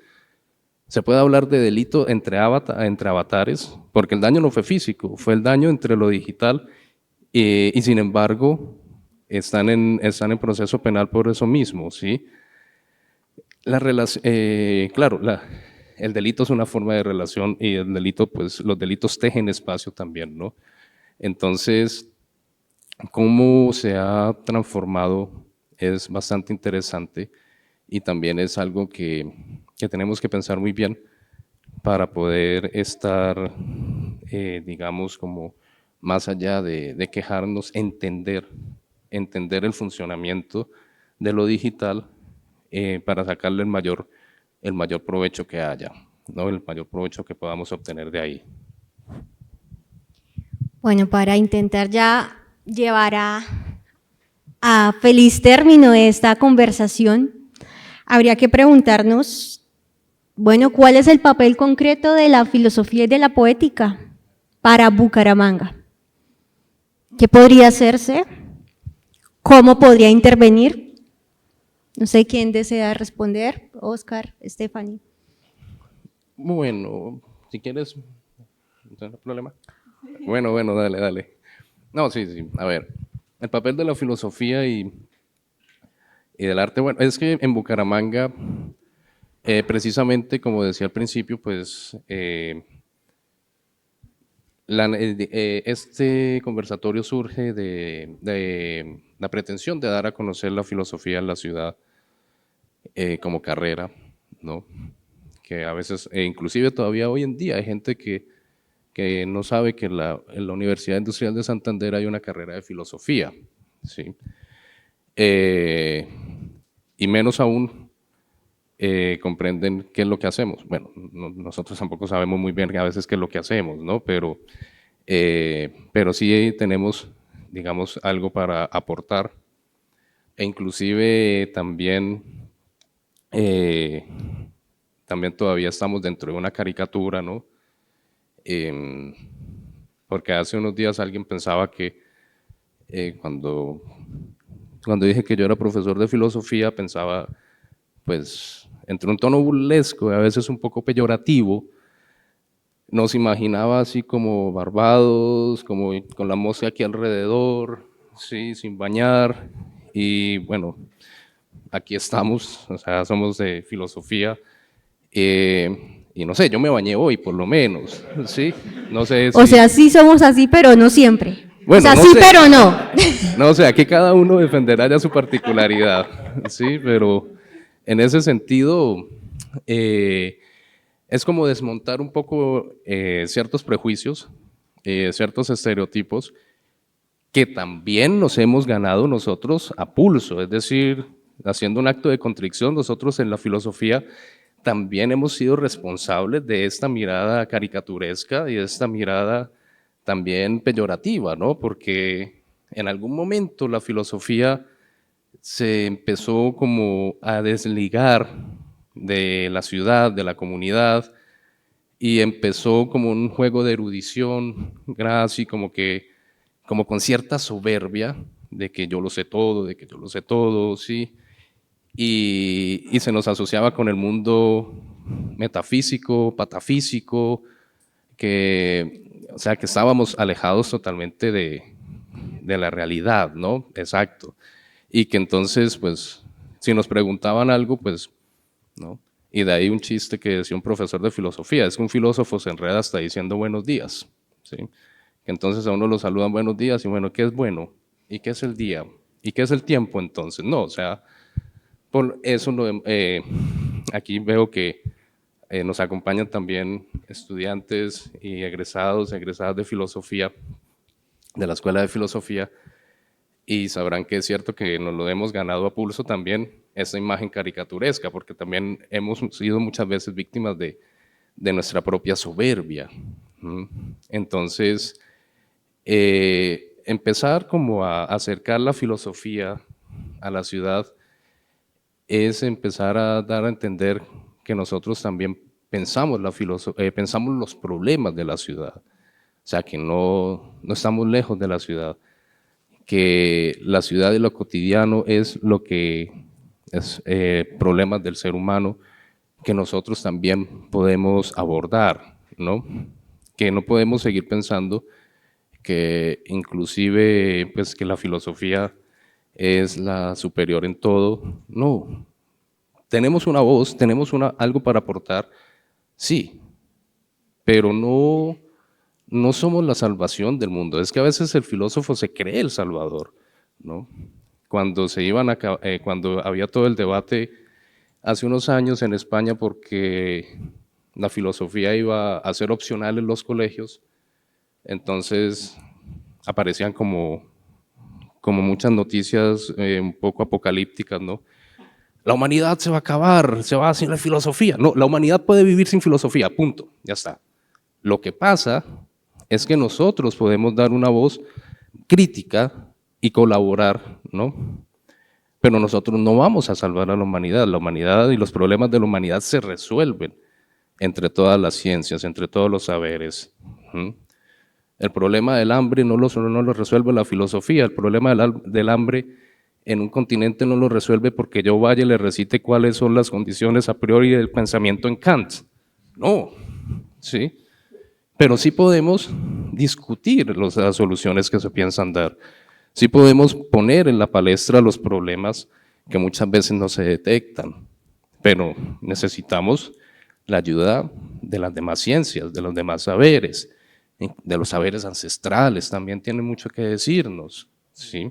Se puede hablar de delito entre avatares, porque el daño no fue físico, fue el daño entre lo digital, y sin embargo están en proceso penal por eso mismo, ¿sí? Claro, el delito es una forma de relación, y el delito, pues los delitos tejen espacio también, ¿no? Entonces, cómo se ha transformado es bastante interesante, y también es algo que tenemos que pensar muy bien para poder estar, digamos, como más allá de quejarnos, entender el funcionamiento de lo digital para sacarle el mayor provecho que haya, ¿no? El mayor provecho que podamos obtener de ahí. Bueno, para intentar ya llevar a feliz término esta conversación, habría que preguntarnos, bueno, ¿cuál es el papel concreto de la filosofía y de la poética para Bucaramanga? ¿Qué podría hacerse? ¿Cómo podría intervenir? No sé quién desea responder, Oscar, Stephanie. Bueno, si quieres, no hay problema. Bueno, dale. No, sí, a ver, el papel de la filosofía y del arte, bueno, es que en Bucaramanga Precisamente, como decía al principio, pues este conversatorio surge de la pretensión de dar a conocer la filosofía en la ciudad como carrera, ¿no? Que a veces, inclusive todavía hoy en día hay gente que no sabe que en la Universidad Industrial de Santander hay una carrera de filosofía, ¿sí? Y menos aún comprenden qué es lo que hacemos. Bueno, nosotros tampoco sabemos muy bien a veces qué es lo que hacemos, ¿no? Pero sí tenemos, digamos, algo para aportar, e inclusive también todavía estamos dentro de una caricatura, ¿no? Porque hace unos días alguien pensaba que cuando dije que yo era profesor de filosofía, pensaba, pues, entre un tono burlesco y a veces un poco peyorativo, nos imaginaba así como barbados, como con la mosca aquí alrededor, sí, sin bañar, y bueno, aquí estamos, o sea, somos de filosofía, y no sé, yo me bañé hoy por lo menos, ¿sí? No sé si... O sea, sí somos así, pero no siempre. Bueno, o sea, no sí, sé. pero no. No, o sea, aquí cada uno defenderá ya su particularidad, ¿sí? Pero en ese sentido, es como desmontar un poco ciertos prejuicios, ciertos estereotipos que también nos hemos ganado nosotros a pulso, es decir, haciendo un acto de contrición, nosotros en la filosofía también hemos sido responsables de esta mirada caricaturesca y de esta mirada también peyorativa, ¿no? Porque en algún momento la filosofía se empezó como a desligar de la ciudad, de la comunidad, y empezó como un juego de erudición, así como con cierta soberbia de que yo lo sé todo, sí, y se nos asociaba con el mundo metafísico, patafísico, o sea, que estábamos alejados totalmente de la realidad, ¿no? Exacto. Y que entonces, pues, si nos preguntaban algo, pues, ¿no? Y de ahí un chiste que decía un profesor de filosofía, es que un filósofo se enreda hasta diciendo buenos días, ¿sí? Que entonces a uno lo saludan buenos días y bueno, ¿qué es bueno? ¿Y qué es el día? ¿Y qué es el tiempo entonces? No, o sea, por eso aquí veo que nos acompañan también estudiantes y egresadas de filosofía, de la Escuela de Filosofía, y sabrán que es cierto que nos lo hemos ganado a pulso también, esa imagen caricaturesca, porque también hemos sido muchas veces víctimas de nuestra propia soberbia. Entonces, empezar como a acercar la filosofía a la ciudad es empezar a dar a entender que nosotros también pensamos los problemas de la ciudad, o sea, que no estamos lejos de la ciudad, que la ciudad y lo cotidiano es lo que es problemas del ser humano que nosotros también podemos abordar, ¿no? Que no podemos seguir pensando que inclusive pues que la filosofía es la superior en todo. No, tenemos una voz, tenemos algo para aportar, sí, pero no somos la salvación del mundo. Es que a veces el filósofo se cree el salvador, ¿no? Cuando cuando había todo el debate hace unos años en España porque la filosofía iba a ser opcional en los colegios, entonces aparecían como muchas noticias un poco apocalípticas, ¿no? La humanidad se va a acabar, se va sin la filosofía. No, la humanidad puede vivir sin filosofía, punto, ya está. Lo que pasa es que nosotros podemos dar una voz crítica y colaborar, ¿no? Pero nosotros no vamos a salvar a la humanidad y los problemas de la humanidad se resuelven entre todas las ciencias, entre todos los saberes. El problema del hambre no lo resuelve la filosofía, el problema del hambre en un continente no lo resuelve porque yo vaya y le recite cuáles son las condiciones a priori del pensamiento en Kant. No, ¿sí? Pero sí podemos discutir las soluciones que se piensan dar. Sí podemos poner en la palestra los problemas que muchas veces no se detectan. pero necesitamos la ayuda de las demás ciencias, de los demás saberes, de los saberes ancestrales, también tienen mucho que decirnos, ¿sí?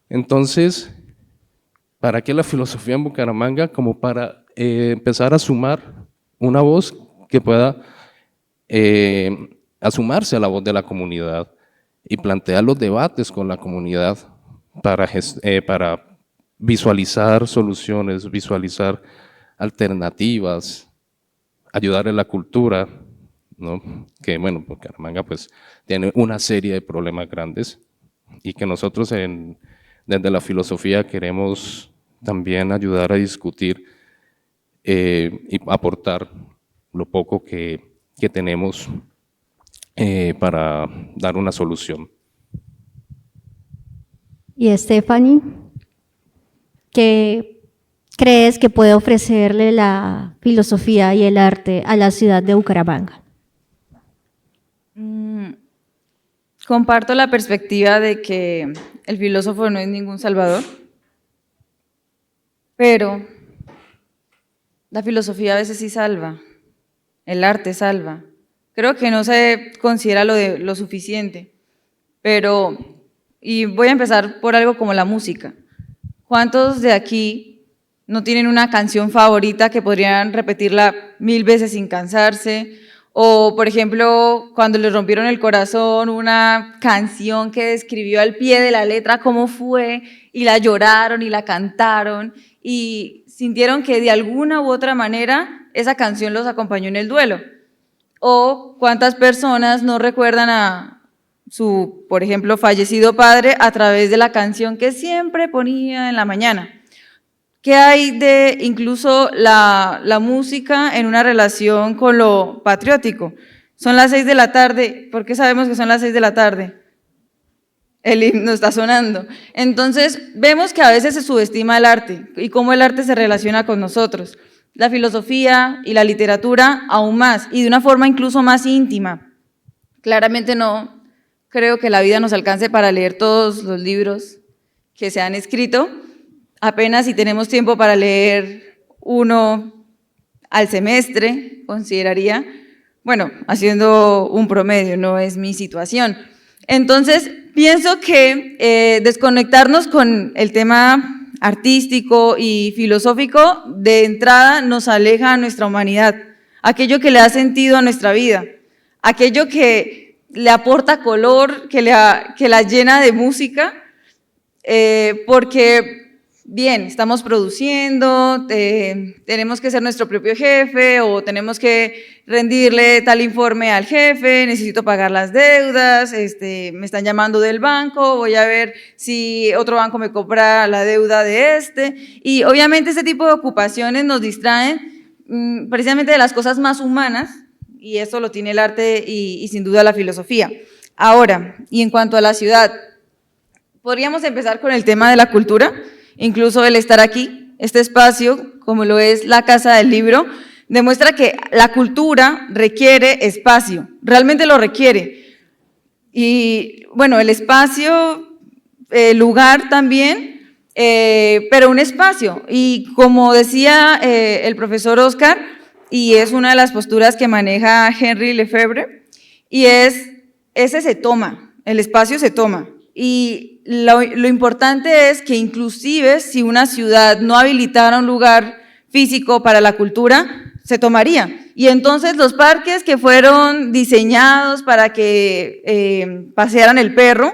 Entonces, ¿para qué la filosofía en Bucaramanga? Como para empezar a sumar una voz que pueda asumarse a la voz de la comunidad y plantear los debates con la comunidad para visualizar soluciones, visualizar alternativas, ayudar en la cultura, ¿no? Que bueno, Bucaramanga pues tiene una serie de problemas grandes y que nosotros desde la filosofía queremos también ayudar a discutir y aportar lo poco que tenemos para dar una solución. Y Stephanie, ¿qué crees que puede ofrecerle la filosofía y el arte a la ciudad de Bucaramanga? Comparto la perspectiva de que el filósofo no es ningún salvador, pero la filosofía a veces sí salva, el arte salva. Creo que no se considera lo suficiente, pero, y voy a empezar por algo como la música. ¿Cuántos de aquí no tienen una canción favorita que podrían repetirla 1000 veces sin cansarse? O, por ejemplo, cuando les rompieron el corazón, una canción que describió al pie de la letra cómo fue, y la lloraron y la cantaron, y sintieron que de alguna u otra manera esa canción los acompañó en el duelo. O cuántas personas no recuerdan a su, por ejemplo, fallecido padre a través de la canción que siempre ponía en la mañana. ¿Qué hay de incluso la música en una relación con lo patriótico? Son las 6 de la tarde, ¿por qué sabemos que son las 6 de la tarde? El himno está sonando. Entonces, vemos que a veces se subestima el arte y cómo el arte se relaciona con nosotros. La filosofía y la literatura aún más, y de una forma incluso más íntima. Claramente no creo que la vida nos alcance para leer todos los libros que se han escrito, apenas si tenemos tiempo para leer uno al semestre, consideraría, bueno, haciendo un promedio, no es mi situación. Entonces, pienso que desconectarnos con el tema artístico y filosófico de entrada nos aleja a nuestra humanidad, aquello que le da sentido a nuestra vida, aquello que le aporta color, que la llena de música, porque bien, estamos produciendo, tenemos que ser nuestro propio jefe o tenemos que rendirle tal informe al jefe, necesito pagar las deudas, me están llamando del banco, voy a ver si otro banco me compra la deuda de y obviamente este tipo de ocupaciones nos distraen precisamente de las cosas más humanas, y eso lo tiene el arte y sin duda la filosofía. Ahora, y en cuanto a la ciudad, podríamos empezar con el tema de la cultura. Incluso el estar aquí, este espacio, como lo es la Casa del Libro, demuestra que la cultura requiere espacio, realmente lo requiere. Y bueno, el espacio, lugar también, pero un espacio. Y como decía el profesor Oscar, y es una de las posturas que maneja Henry Lefebvre, y ese se toma, el espacio se toma. Y lo importante es que inclusive si una ciudad no habilitara un lugar físico para la cultura, se tomaría. Y entonces los parques que fueron diseñados para que pasearan el perro,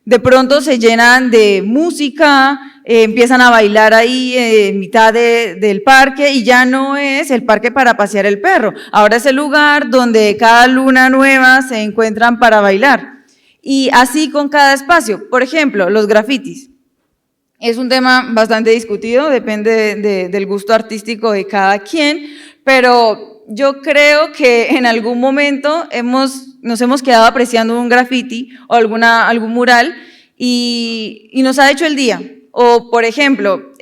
de pronto se llenan de música, empiezan a bailar ahí en mitad del parque y ya no es el parque para pasear el perro. Ahora es el lugar donde cada luna nueva se encuentran para bailar. Y así con cada espacio. Por ejemplo, los grafitis. Es un tema bastante discutido, depende del gusto artístico de cada quien, pero yo creo que en algún momento nos hemos quedado apreciando un grafiti o algún mural y nos ha hecho el día. O, por ejemplo,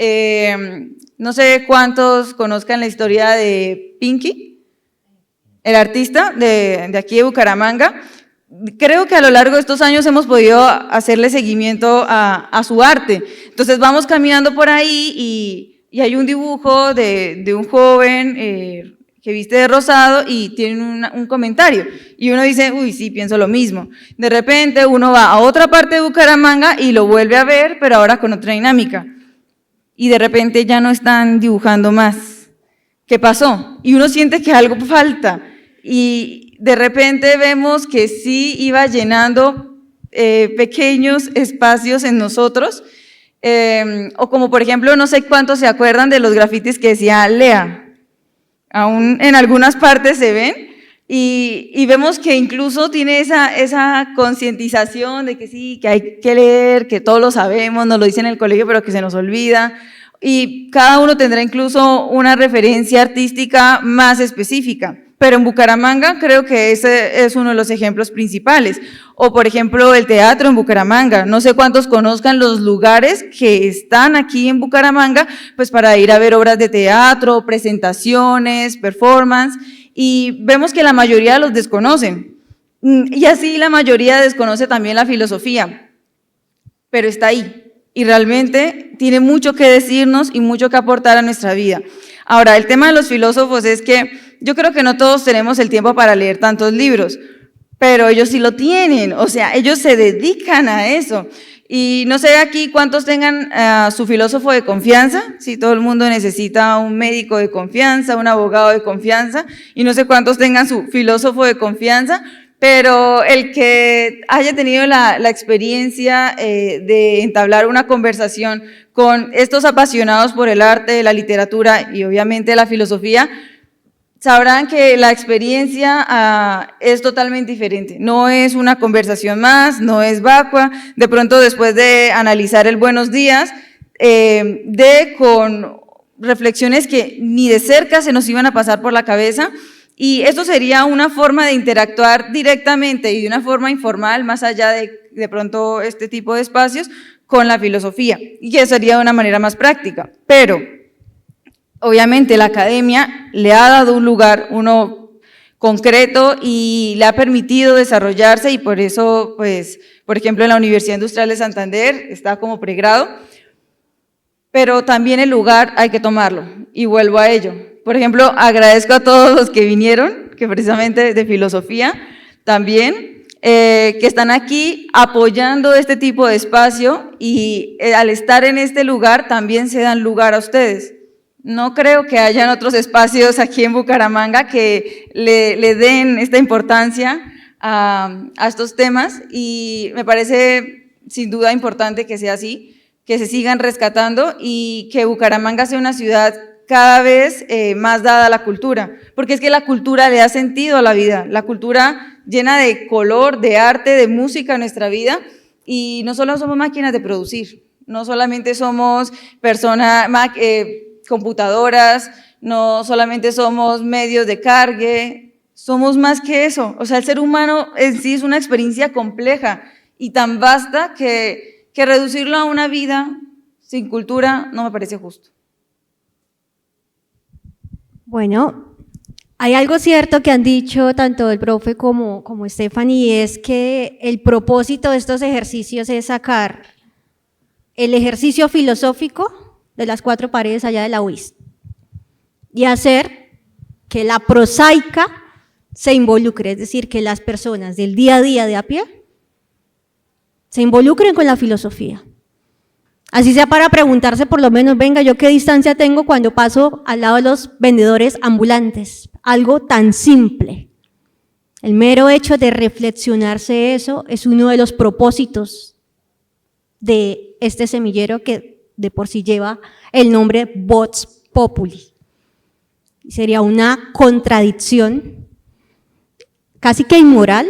no sé cuántos conozcan la historia de Pinky, el artista de aquí de Bucaramanga. Creo que a lo largo de estos años hemos podido hacerle seguimiento a su arte. Entonces vamos caminando por ahí y y hay un dibujo de un joven que viste de rosado y tiene un comentario, y uno dice, uy, sí, pienso lo mismo. De repente uno va a otra parte de Bucaramanga y lo vuelve a ver, pero ahora con otra dinámica, y de repente ya no están dibujando más. ¿Qué pasó? Y uno siente que algo falta, y de repente vemos que sí iba llenando pequeños espacios en nosotros, o como por ejemplo, no sé cuántos se acuerdan de los grafitis que decía Lea. Aún en algunas partes se ven, y vemos que incluso tiene esa concientización de que sí, que hay que leer, que todos lo sabemos, nos lo dicen en el colegio, pero que se nos olvida, y cada uno tendrá incluso una referencia artística más específica. Pero en Bucaramanga creo que ese es uno de los ejemplos principales. O por ejemplo el teatro en Bucaramanga, no sé cuántos conozcan los lugares que están aquí en Bucaramanga, pues para ir a ver obras de teatro, presentaciones, performance, y vemos que la mayoría los desconocen. Y así la mayoría desconoce también la filosofía, pero está ahí, y realmente tiene mucho que decirnos y mucho que aportar a nuestra vida. Ahora, el tema de los filósofos es que yo creo que no todos tenemos el tiempo para leer tantos libros, pero ellos sí lo tienen, o sea, ellos se dedican a eso. Y no sé aquí cuántos tengan su filósofo de confianza, si todo el mundo necesita un médico de confianza, un abogado de confianza, y no sé cuántos tengan su filósofo de confianza, pero el que haya tenido la experiencia de entablar una conversación con estos apasionados por el arte, la literatura y obviamente la filosofía, sabrán que la experiencia es totalmente diferente. No es una conversación más, no es vacua. De pronto, después de analizar el buenos días, con reflexiones que ni de cerca se nos iban a pasar por la cabeza, y esto sería una forma de interactuar directamente y de una forma informal, más allá de pronto este tipo de espacios, con la filosofía, y que sería de una manera más práctica. Pero obviamente la academia le ha dado un lugar, uno concreto, y le ha permitido desarrollarse, y por eso, pues, por ejemplo, en la Universidad Industrial de Santander está como pregrado, pero también el lugar hay que tomarlo, y vuelvo a ello. Por ejemplo, agradezco a todos los que vinieron, que precisamente de filosofía también, que están aquí apoyando este tipo de espacio, y al estar en este lugar también se dan lugar a ustedes. No creo que hayan otros espacios aquí en Bucaramanga que le den esta importancia a estos temas, y me parece sin duda importante que sea así, que se sigan rescatando y que Bucaramanga sea una ciudad cada vez más dada a la cultura, porque es que la cultura le da sentido a la vida, la cultura llena de color, de arte, de música a nuestra vida, y no solo somos máquinas de producir, no solamente somos computadoras, no solamente somos medios de cargue, somos más que eso. O sea, el ser humano en sí es una experiencia compleja y tan vasta que reducirlo a una vida sin cultura no me parece justo. Bueno, hay algo cierto que han dicho tanto el profe como Stephanie, y es que el propósito de estos ejercicios es sacar el ejercicio filosófico de las cuatro paredes allá de la UIS y hacer que la prosaica se involucre, es decir, que las personas del día a día de a pie se involucren con la filosofía. Así sea para preguntarse por lo menos, venga, ¿yo qué distancia tengo cuando paso al lado de los vendedores ambulantes? Algo tan simple. El mero hecho de reflexionarse eso es uno de los propósitos de este semillero que de por sí lleva el nombre Vox Populi. Sería una contradicción casi que inmoral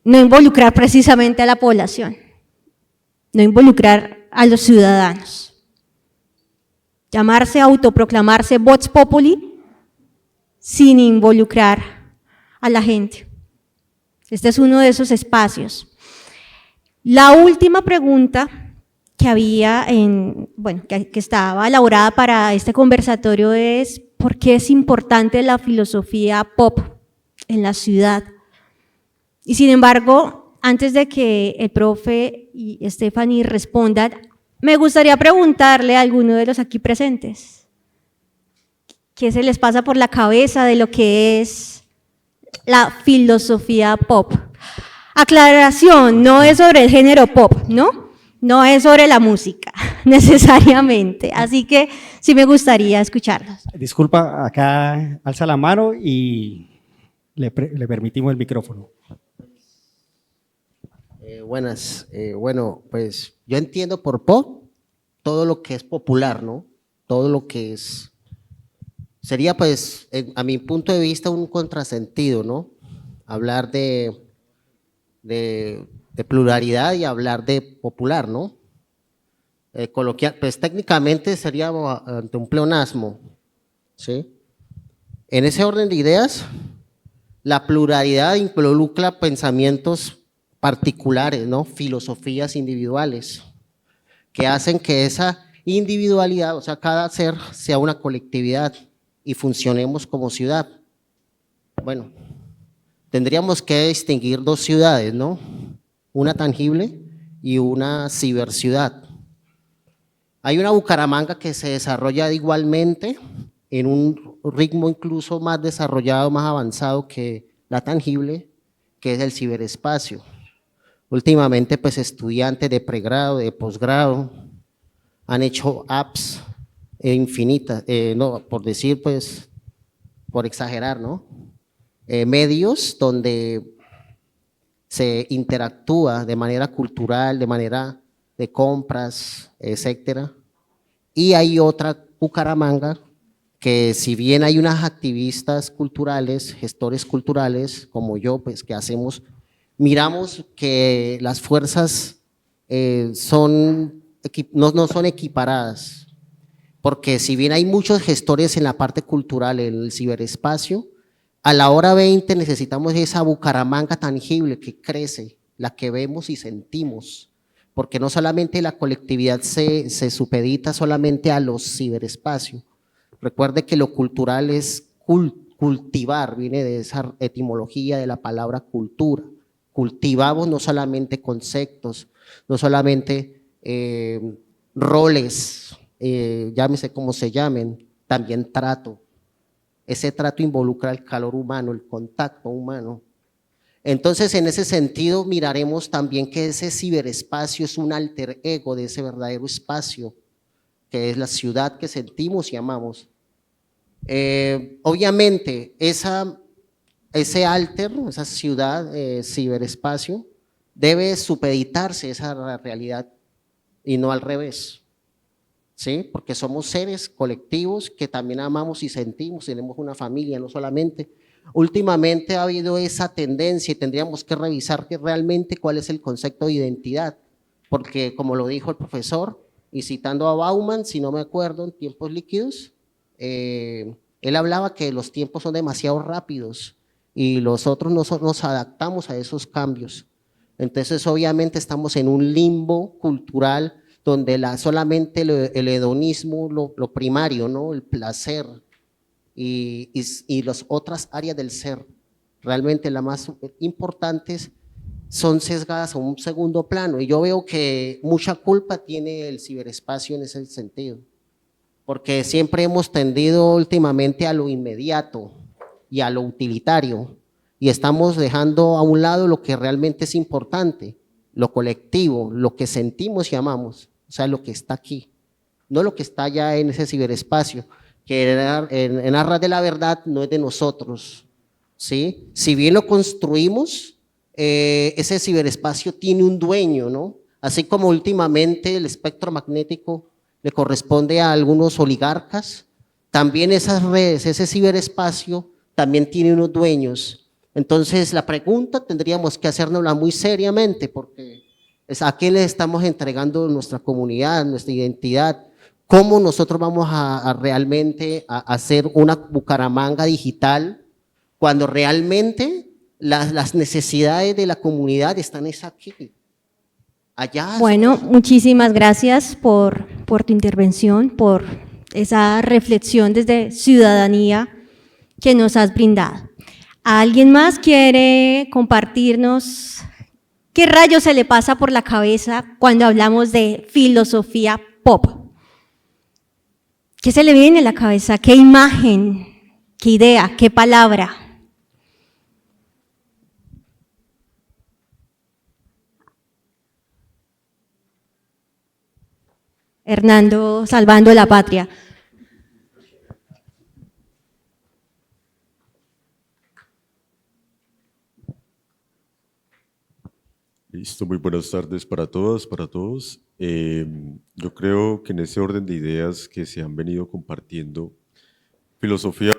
no involucrar precisamente a la población, no involucrar a los ciudadanos. Autoproclamarse Vox Populi sin involucrar a la gente. Este es uno de esos espacios. La última pregunta que había que estaba elaborada para este conversatorio es: ¿por qué es importante la filosofía pop en la ciudad? Y sin embargo, antes de que el profe y Stephanie respondan, me gustaría preguntarle a alguno de los aquí presentes: ¿Qué se les pasa por la cabeza de lo que es la filosofía pop? Aclaración, no es sobre el género pop, ¿no? No es sobre la música, necesariamente. Así que sí me gustaría escucharlos. Disculpa, acá alza la mano y le permitimos el micrófono. Buenas. Bueno, pues yo entiendo por pop todo lo que es popular, ¿no? Todo lo que es... Sería, pues, a mi punto de vista, un contrasentido, ¿no? Hablar de pluralidad y hablar de popular, ¿no? Coloquial, pues técnicamente sería ante un pleonasmo, ¿sí? En ese orden de ideas, la pluralidad involucra pensamientos particulares, ¿no? Filosofías individuales, que hacen que esa individualidad, o sea, cada ser sea una colectividad y funcionemos como ciudad. Bueno, tendríamos que distinguir dos ciudades, ¿no? Una tangible y una ciberciudad. Hay una Bucaramanga que se desarrolla igualmente en un ritmo incluso más desarrollado, más avanzado que la tangible, que es el ciberespacio. Últimamente, pues, estudiantes de pregrado, de posgrado, han hecho apps infinitas, no, por decir, pues, por exagerar, ¿no? Medios donde se interactúa de manera cultural, de manera de compras, etcétera. Y hay otra Bucaramanga que, si bien hay unas activistas culturales, gestores culturales, como yo, pues, que hacemos, miramos que las fuerzas no son equiparadas, porque si bien hay muchos gestores en la parte cultural, en el ciberespacio, a la hora 20 necesitamos esa Bucaramanga tangible que crece, la que vemos y sentimos, porque no solamente la colectividad se supedita solamente a los ciberespacios. Recuerde que lo cultural es cultivar, viene de esa etimología de la palabra cultura. Cultivamos no solamente conceptos, no solamente roles, llámese como se llamen, también trato. Ese trato involucra el calor humano, el contacto humano. Entonces, en ese sentido, miraremos también que ese ciberespacio es un alter ego de ese verdadero espacio, que es la ciudad que sentimos y amamos. Obviamente, ese alter, esa ciudad, ciberespacio, debe supeditarse a esa realidad y no al revés, ¿sí? Porque somos seres colectivos que también amamos y sentimos, tenemos una familia, no solamente. Últimamente ha habido esa tendencia y tendríamos que revisar que realmente cuál es el concepto de identidad, porque como lo dijo el profesor, y citando a Bauman, si no me acuerdo, en Tiempos Líquidos, él hablaba que los tiempos son demasiado rápidos y nosotros nos adaptamos a esos cambios. Entonces, obviamente estamos en un limbo cultural donde solamente el hedonismo, lo primario, ¿no? El placer y las otras áreas del ser, realmente las más importantes, son sesgadas a un segundo plano. Y yo veo que mucha culpa tiene el ciberespacio en ese sentido, porque siempre hemos tendido últimamente a lo inmediato y a lo utilitario, y estamos dejando a un lado lo que realmente es importante, lo colectivo, lo que sentimos y amamos, o sea, lo que está aquí, no lo que está allá en ese ciberespacio, que en aras de la verdad no es de nosotros, ¿sí? Si bien lo construimos, ese ciberespacio tiene un dueño, ¿no? Así como últimamente el espectro magnético le corresponde a algunos oligarcas, también esas redes, ese ciberespacio también tiene unos dueños. Entonces, la pregunta tendríamos que hacérnosla muy seriamente, porque ¿a quién le estamos entregando nuestra comunidad, nuestra identidad? ¿Cómo nosotros vamos a realmente hacer una Bucaramanga digital cuando realmente las necesidades de la comunidad están aquí? Allá. Bueno, muchísimas gracias por tu intervención, por esa reflexión desde ciudadanía que nos has brindado. ¿Alguien más quiere compartirnos qué rayos se le pasa por la cabeza cuando hablamos de filosofía pop? ¿Qué se le viene a la cabeza? ¿Qué imagen? ¿Qué idea? ¿Qué palabra? Hernando, salvando la patria. Listo, muy buenas tardes para todas, para todos. Yo creo que en ese orden de ideas que se han venido compartiendo, filosofía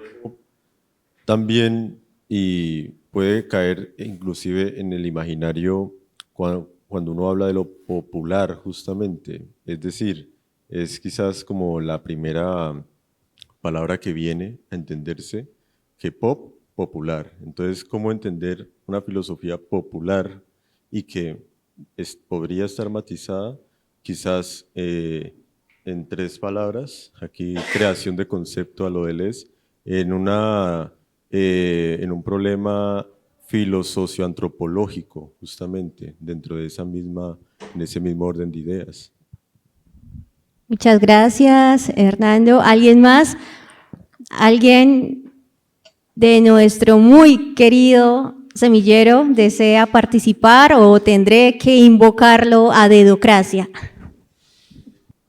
también y puede caer inclusive en el imaginario cuando uno habla de lo popular justamente, es decir, es quizás como la primera palabra que viene a entenderse, que pop, popular. Entonces, ¿cómo entender una filosofía popular y que podría estar matizada quizás en tres palabras, aquí creación de concepto a lo de Deleuze, en un problema filosocioantropológico, justamente, dentro de en ese mismo orden de ideas? Muchas gracias, Hernando. ¿Alguien más? ¿Alguien de nuestro muy querido semillero desea participar o tendré que invocarlo a dedocracia?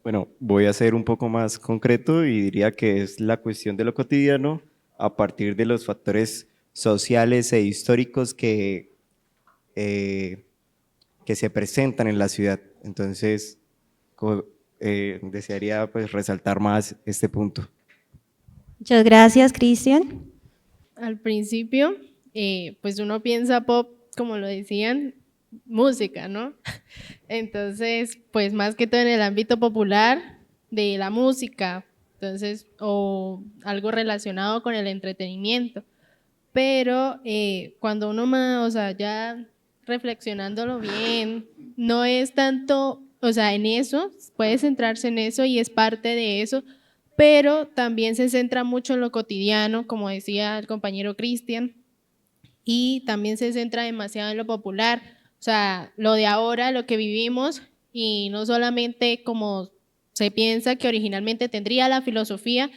Bueno, voy a ser un poco más concreto y diría que es la cuestión de lo cotidiano a partir de los factores sociales e históricos que se presentan en la ciudad. Entonces, desearía pues resaltar más este punto. Muchas gracias, Cristian. Al principio, pues uno piensa pop, como lo decían, música, ¿no? Entonces, pues más que todo en el ámbito popular de la música, entonces, o algo relacionado con el entretenimiento. Pero cuando uno más, o sea, ya reflexionándolo bien, no es tanto, o sea, en eso, puede centrarse en eso y es parte de eso, pero también se centra mucho en lo cotidiano, como decía el compañero Cristian, y también se centra demasiado en lo popular, o sea, lo de ahora, lo que vivimos, y no solamente como se piensa que originalmente tendría la filosofía,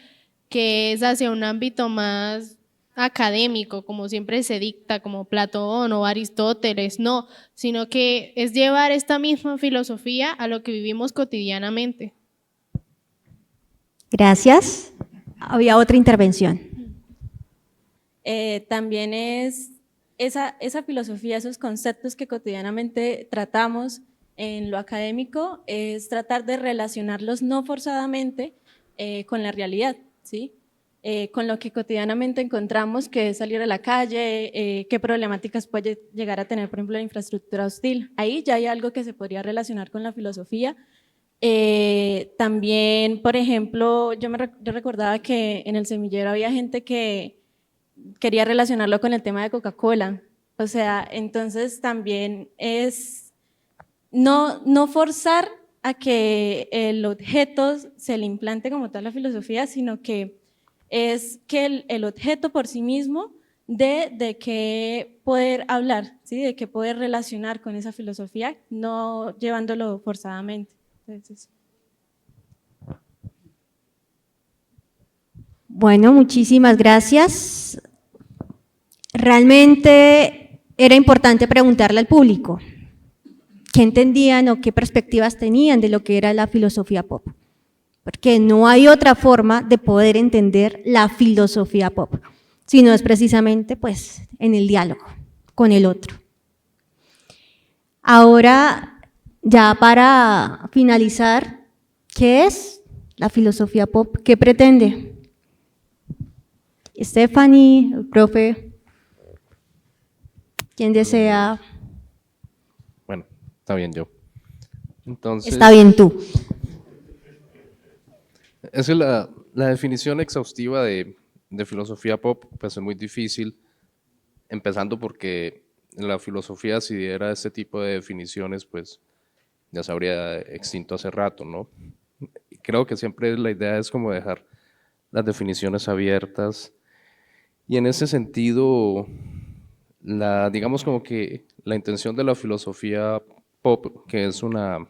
que es hacia un ámbito más académico, como siempre se dicta, como Platón o Aristóteles, no, sino que es llevar esta misma filosofía a lo que vivimos cotidianamente. Gracias. Había otra intervención. También es esa filosofía, esos conceptos que cotidianamente tratamos en lo académico, es tratar de relacionarlos no forzadamente con la realidad, ¿sí? Con lo que cotidianamente encontramos, que es salir a la calle, qué problemáticas puede llegar a tener, por ejemplo, la infraestructura hostil. Ahí ya hay algo que se podría relacionar con la filosofía. También, por ejemplo, yo recordaba que en el semillero había gente que quería relacionarlo con el tema de Coca-Cola. O sea, entonces también es no forzar a que el objeto se le implante como tal la filosofía, sino que es que el objeto por sí mismo de qué poder hablar, ¿sí? De qué poder relacionar con esa filosofía, no llevándolo forzadamente. Entonces, Bueno, muchísimas gracias. Realmente era importante preguntarle al público qué entendían o qué perspectivas tenían de lo que era la filosofía pop, porque no hay otra forma de poder entender la filosofía pop, sino es precisamente pues en el diálogo con el otro. Ahora, ya para finalizar, ¿qué es la filosofía pop? ¿Qué pretende? Stephanie, el profe, ¿quién desea? Bueno, está bien yo. Entonces, Está bien tú. esa es la definición exhaustiva de filosofía pop, pues es muy difícil, empezando porque la filosofía, si diera este tipo de definiciones, pues ya se habría extinto hace rato, ¿no? Creo que siempre la idea es como dejar las definiciones abiertas y en ese sentido, digamos como que la intención de la filosofía pop, que es una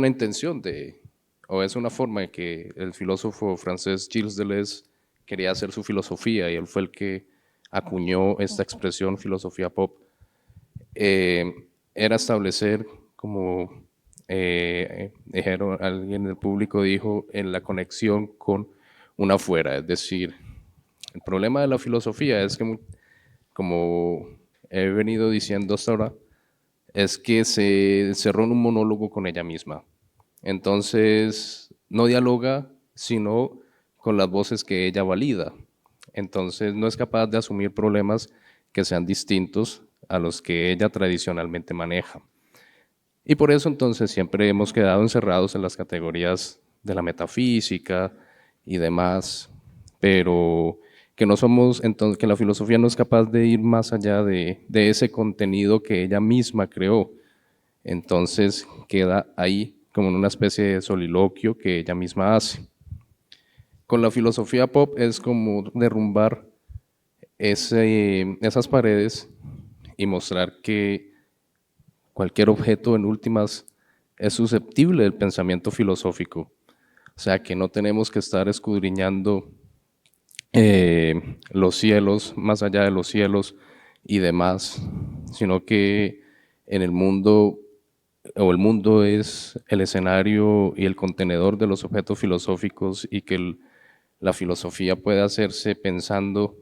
intención o es una forma en que el filósofo francés Gilles Deleuze quería hacer su filosofía, y él fue el que acuñó esta expresión filosofía pop, era establecer, como dijeron, alguien del público dijo, en la conexión con una afuera. Es decir, el problema de la filosofía es que, como he venido diciendo hasta ahora, es que se cerró en un monólogo con ella misma. Entonces, no dialoga, sino con las voces que ella valida. Entonces, no es capaz de asumir problemas que sean distintos a los que ella tradicionalmente maneja. Y por eso, entonces, siempre hemos quedado encerrados en las categorías de la metafísica y demás, pero que no somos, entonces, que la filosofía no es capaz de ir más allá de ese contenido que ella misma creó. Entonces queda ahí como en una especie de soliloquio que ella misma hace. Con la filosofía pop es como derrumbar esas paredes y mostrar que cualquier objeto en últimas es susceptible del pensamiento filosófico. O sea, que no tenemos que estar escudriñando los cielos, más allá de los cielos y demás, sino que en el mundo, o el mundo es el escenario y el contenedor de los objetos filosóficos, y que la filosofía puede hacerse pensando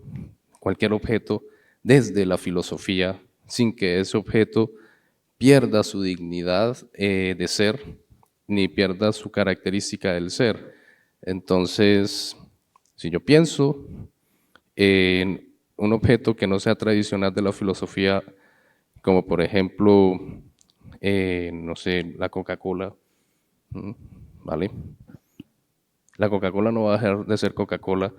cualquier objeto desde la filosofía, sin que ese objeto pierda su dignidad de ser, ni pierda su característica del ser. Entonces, si yo pienso en un objeto que no sea tradicional de la filosofía, como por ejemplo, no sé, la Coca-Cola, ¿vale? La Coca-Cola no va a dejar de ser Coca-Cola,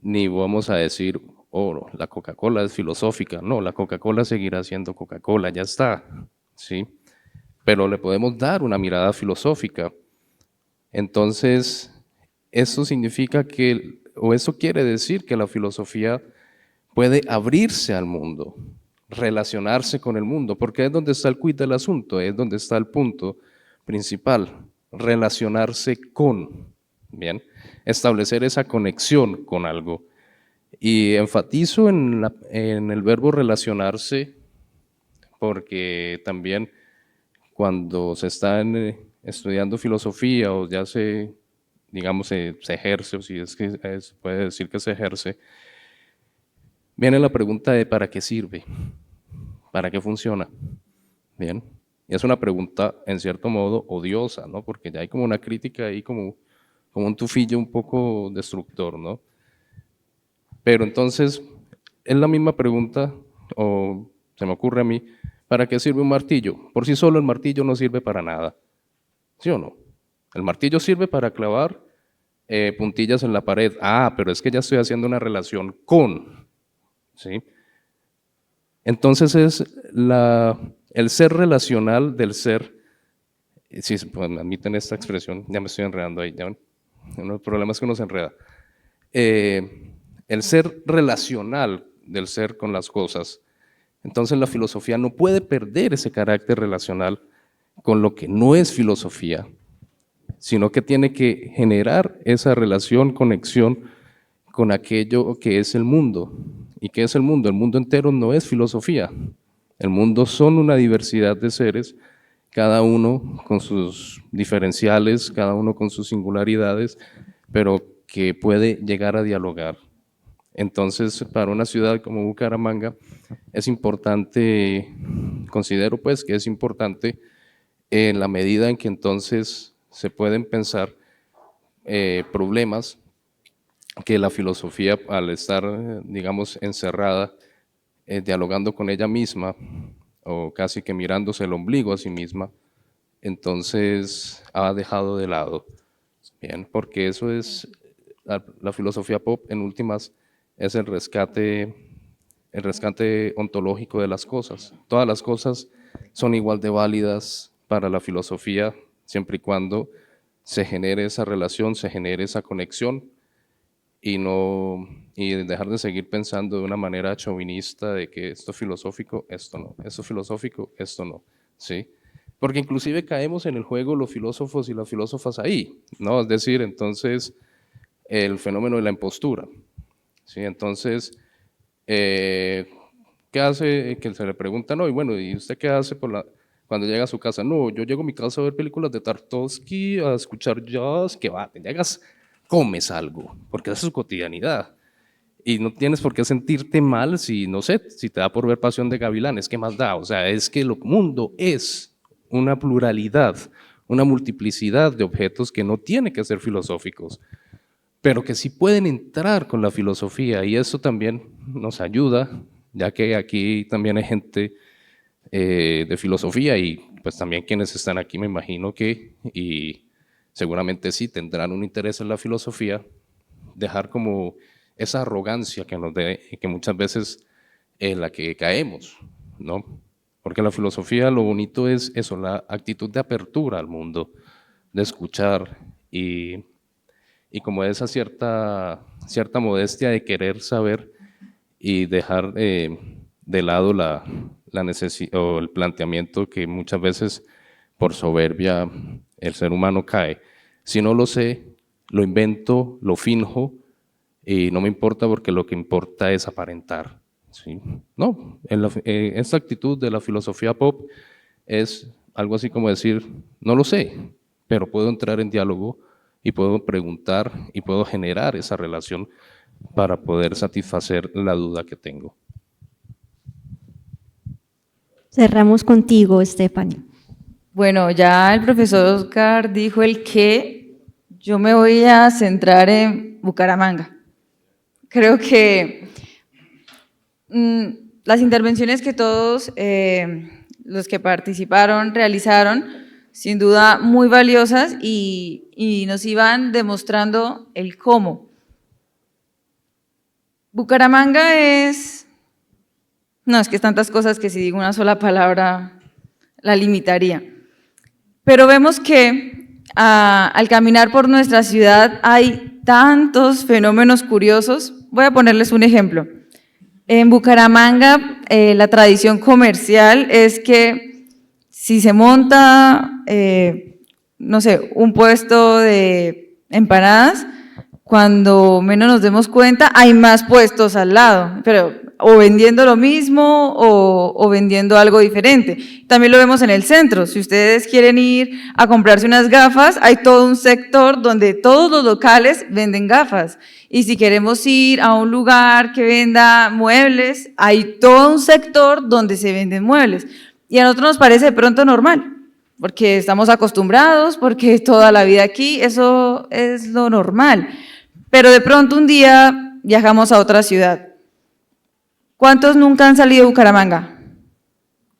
ni vamos a decir, oh, la Coca-Cola es filosófica. No, la Coca-Cola seguirá siendo Coca-Cola, ya está, ¿sí? Pero le podemos dar una mirada filosófica. Entonces, eso significa que, o eso quiere decir que la filosofía puede abrirse al mundo, relacionarse con el mundo, porque es donde está el quid del asunto, es donde está el punto principal, relacionarse con, bien, establecer esa conexión con algo. Y enfatizo en el verbo relacionarse, porque también cuando se está estudiando filosofía, o ya digamos, se ejerce, o si es que se puede decir que se ejerce, viene la pregunta de ¿para qué sirve? ¿Para qué funciona? Bien, y es una pregunta en cierto modo odiosa, ¿no? Porque ya hay como una crítica ahí, como un tufillo un poco destructor, ¿no? Pero entonces, es la misma pregunta, o se me ocurre a mí, ¿para qué sirve un martillo? Por sí solo el martillo no sirve para nada, ¿sí o no? El martillo sirve para clavar puntillas en la pared. Ah, pero es que ya estoy haciendo una relación con, ¿sí? Entonces es el ser relacional del ser. Sí, pues me admiten esta expresión, ya me estoy enredando ahí, ¿ya ven? Uno de los problemas es que uno se enreda. El ser relacional del ser con las cosas. Entonces la filosofía no puede perder ese carácter relacional con lo que no es filosofía, sino que tiene que generar esa relación, conexión con aquello que es el mundo. ¿Y qué es el mundo? El mundo entero no es filosofía. El mundo son una diversidad de seres, cada uno con sus diferenciales, cada uno con sus singularidades, pero que puede llegar a dialogar. Entonces, para una ciudad como Bucaramanga, es importante, considero pues que es importante en la medida en que entonces se pueden pensar problemas que la filosofía, al estar, digamos, encerrada, dialogando con ella misma, o casi que mirándose el ombligo a sí misma, entonces ha dejado de lado. Bien, porque eso es, la filosofía pop en últimas es el rescate ontológico de las cosas. Todas las cosas son igual de válidas para la filosofía, siempre y cuando se genere esa relación, se genere esa conexión, y dejar de seguir pensando de una manera chauvinista de que esto es filosófico, esto no, esto es filosófico, esto no, ¿sí? porque inclusive caemos en el juego los filósofos y las filósofas ahí, ¿no? Es decir, entonces, el fenómeno de la impostura, ¿sí? Entonces, ¿qué hace? Que se le pregunta, no, y bueno, ¿y usted qué hace cuando llega a su casa? No, yo llego a mi casa a ver películas de Tarkovsky, a escuchar jazz, que va, te llegas, comes algo, porque esa es su cotidianidad. Y no tienes por qué sentirte mal si, no sé, si te da por ver Pasión de Gavilanes, ¿qué más da? O sea, es que el mundo es una pluralidad, una multiplicidad de objetos que no tienen que ser filosóficos, pero que sí pueden entrar con la filosofía, y eso también nos ayuda, ya que aquí también hay gente de filosofía, y pues también quienes están aquí me imagino que, y seguramente sí tendrán un interés en la filosofía, dejar como esa arrogancia que muchas veces en la que caemos, ¿no? Porque la filosofía, lo bonito es eso, la actitud de apertura al mundo, de escuchar y como esa cierta modestia de querer saber y dejar de lado la necesidad o el planteamiento que muchas veces por soberbia el ser humano cae. Si no lo sé, lo invento, lo finjo, y no me importa porque lo que importa es aparentar, ¿sí? No, esta actitud de la filosofía pop es algo así como decir, no lo sé, pero puedo entrar en diálogo y puedo preguntar y puedo generar esa relación para poder satisfacer la duda que tengo. Cerramos contigo, Stephanie. Bueno, ya el profesor Oscar dijo el qué, yo me voy a centrar en Bucaramanga. Creo que las intervenciones que todos los que participaron realizaron, sin duda muy valiosas y nos iban demostrando el cómo. Bucaramanga es que es tantas cosas que si digo una sola palabra la limitaría. Pero vemos que al caminar por nuestra ciudad hay tantos fenómenos curiosos. Voy a ponerles un ejemplo. En Bucaramanga, la tradición comercial es que si se monta, no sé, un puesto de empanadas, cuando menos nos demos cuenta, hay más puestos al lado, pero o vendiendo lo mismo o vendiendo algo diferente. También lo vemos en el centro. Si ustedes quieren ir a comprarse unas gafas, hay todo un sector donde todos los locales venden gafas. Y si queremos ir a un lugar que venda muebles, hay todo un sector donde se venden muebles. Y a nosotros nos parece de pronto normal, porque estamos acostumbrados, porque toda la vida aquí, eso es lo normal. Pero de pronto un día viajamos a otra ciudad. ¿Cuántos nunca han salido de Bucaramanga?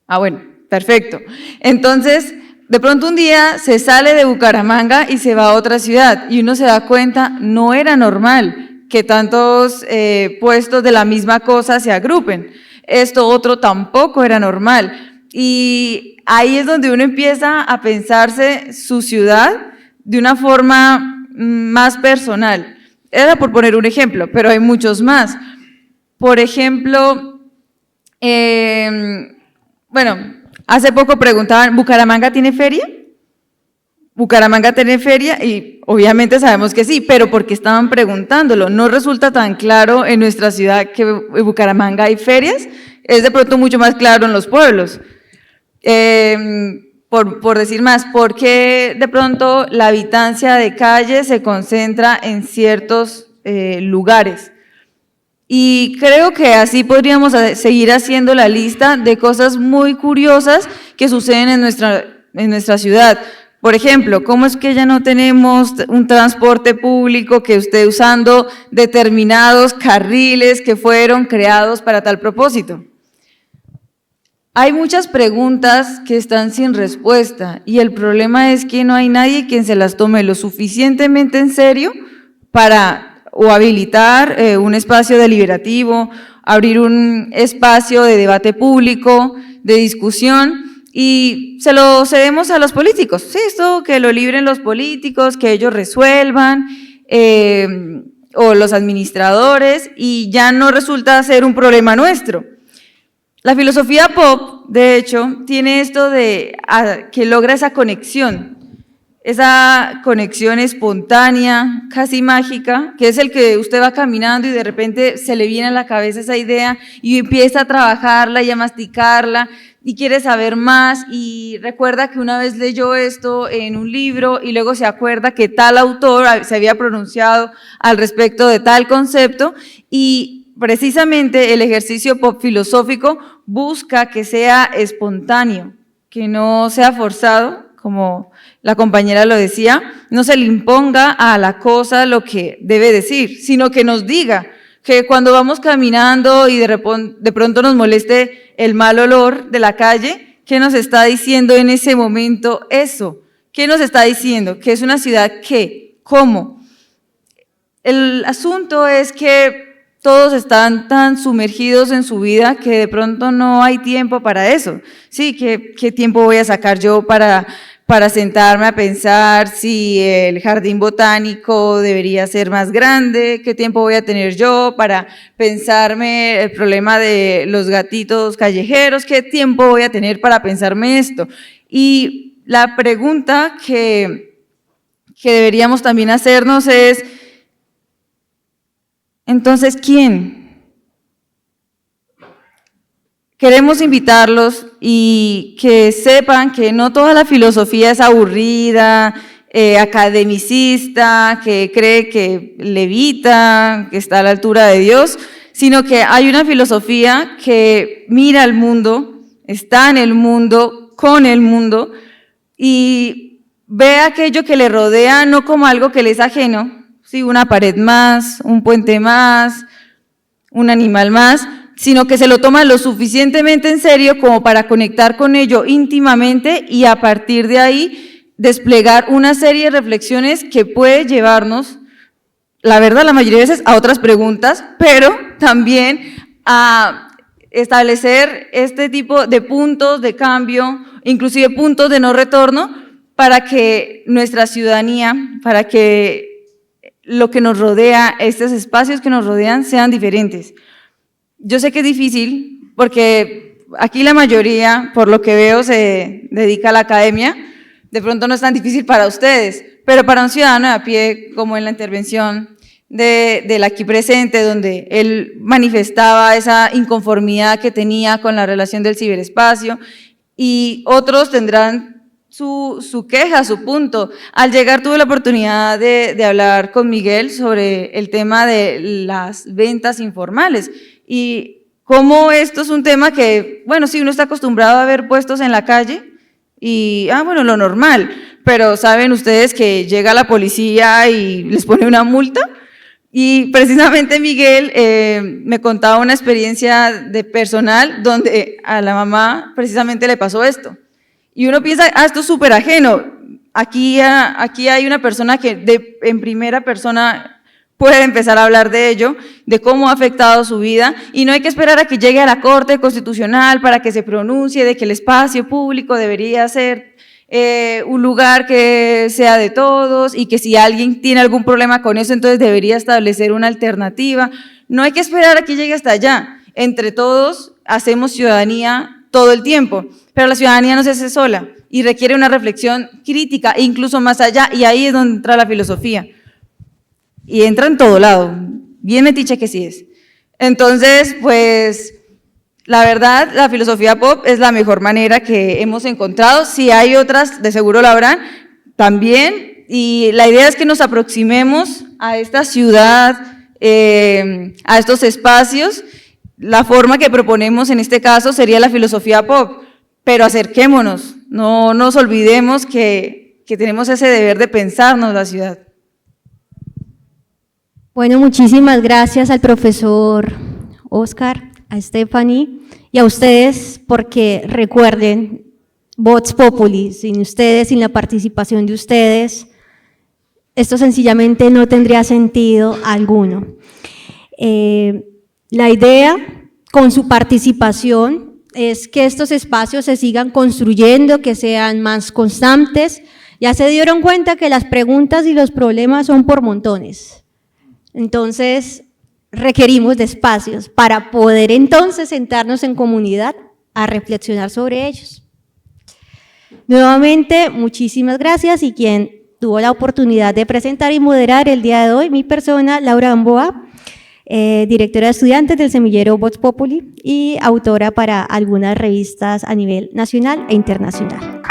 Ah, bueno, perfecto. Entonces, de pronto un día se sale de Bucaramanga y se va a otra ciudad y uno se da cuenta, no era normal que tantos puestos de la misma cosa se agrupen. Esto otro tampoco era normal. Y ahí es donde uno empieza a pensarse su ciudad de una forma más personal. Era por poner un ejemplo, pero hay muchos más. Por ejemplo, bueno, hace poco preguntaban, ¿Bucaramanga tiene feria? ¿Bucaramanga tiene feria? Y obviamente sabemos que sí, pero ¿por qué estaban preguntándolo? No resulta tan claro en nuestra ciudad que en Bucaramanga hay ferias, es de pronto mucho más claro en los pueblos. Por decir más, ¿por qué de pronto la habitancia de calle se concentra en ciertos lugares? Y creo que así podríamos seguir haciendo la lista de cosas muy curiosas que suceden en nuestra ciudad. Por ejemplo, ¿cómo es que ya no tenemos un transporte público que esté usando determinados carriles que fueron creados para tal propósito? Hay muchas preguntas que están sin respuesta y el problema es que no hay nadie quien se las tome lo suficientemente en serio para o habilitar un espacio deliberativo, abrir un espacio de debate público, de discusión, y se lo cedemos a los políticos. Sí, esto que lo libren los políticos, que ellos resuelvan, o los administradores, y ya no resulta ser un problema nuestro. La filosofía pop, de hecho, tiene esto de que logra esa conexión espontánea, casi mágica, que es el que usted va caminando y de repente se le viene a la cabeza esa idea y empieza a trabajarla y a masticarla y quiere saber más y recuerda que una vez leyó esto en un libro y luego se acuerda que tal autor se había pronunciado al respecto de tal concepto y precisamente el ejercicio pop filosófico busca que sea espontáneo, que no sea forzado, como la compañera lo decía, no se le imponga a la cosa lo que debe decir, sino que nos diga que cuando vamos caminando y de pronto nos moleste el mal olor de la calle, ¿qué nos está diciendo en ese momento eso? ¿Qué nos está diciendo? ¿Que es una ciudad qué? ¿Cómo? El asunto es que todos están tan sumergidos en su vida que de pronto no hay tiempo para eso. Sí, ¿qué tiempo voy a sacar yo para sentarme a pensar si el jardín botánico debería ser más grande? ¿Qué tiempo voy a tener yo para pensarme el problema de los gatitos callejeros? ¿Qué tiempo voy a tener para pensarme esto? Y la pregunta que deberíamos también hacernos es, entonces, ¿quién? Queremos invitarlos y que sepan que no toda la filosofía es aburrida, academicista, que cree que levita, que está a la altura de Dios, sino que hay una filosofía que mira al mundo, está en el mundo, con el mundo, y ve aquello que le rodea no como algo que le es ajeno, sí, una pared más, un puente más, un animal más, sino que se lo toma lo suficientemente en serio como para conectar con ello íntimamente y a partir de ahí desplegar una serie de reflexiones que puede llevarnos, la verdad, la mayoría de veces a otras preguntas, pero también a establecer este tipo de puntos de cambio, inclusive puntos de no retorno, para que nuestra ciudadanía, para que lo que nos rodea, estos espacios que nos rodean sean diferentes. Yo sé que es difícil porque aquí la mayoría, por lo que veo, se dedica a la academia, de pronto no es tan difícil para ustedes, pero para un ciudadano de a pie, como en la intervención del aquí presente, donde él manifestaba esa inconformidad que tenía con la relación del ciberespacio y otros tendrán su queja, su punto. Al llegar tuve la oportunidad de hablar con Miguel sobre el tema de las ventas informales y cómo esto es un tema que, bueno, sí, uno está acostumbrado a ver puestos en la calle y, bueno, lo normal, pero saben ustedes que llega la policía y les pone una multa. Y precisamente Miguel me contaba una experiencia de personal donde a la mamá precisamente le pasó esto. Y uno piensa, esto es súper ajeno. Aquí hay una persona que en primera persona puede empezar a hablar de ello, de cómo ha afectado su vida, y no hay que esperar a que llegue a la Corte Constitucional para que se pronuncie de que el espacio público debería ser un lugar que sea de todos y que si alguien tiene algún problema con eso, entonces debería establecer una alternativa. No hay que esperar a que llegue hasta allá. Entre todos hacemos ciudadanía todo el tiempo, pero la ciudadanía no se hace sola y requiere una reflexión crítica e incluso más allá, y ahí es donde entra la filosofía. Y entra en todo lado, bien metiche que sí es. Entonces, pues, la verdad, la filosofía pop es la mejor manera que hemos encontrado. Si hay otras, de seguro la habrán también, y la idea es que nos aproximemos a esta ciudad, a estos espacios. La forma que proponemos en este caso sería la filosofía pop, pero acerquémonos, no nos olvidemos que tenemos ese deber de pensarnos la ciudad. Bueno, muchísimas gracias al profesor Oscar, a Stephanie y a ustedes, porque recuerden, Vox Populi, sin ustedes, sin la participación de ustedes, esto sencillamente no tendría sentido alguno. La idea con su participación es que estos espacios se sigan construyendo, que sean más constantes. Ya se dieron cuenta que las preguntas y los problemas son por montones. Entonces, requerimos de espacios para poder entonces sentarnos en comunidad a reflexionar sobre ellos. Nuevamente, muchísimas gracias, y quien tuvo la oportunidad de presentar y moderar el día de hoy, mi persona, Laura Gamboa, directora de estudiantes del semillero Vox Populi y autora para algunas revistas a nivel nacional e internacional.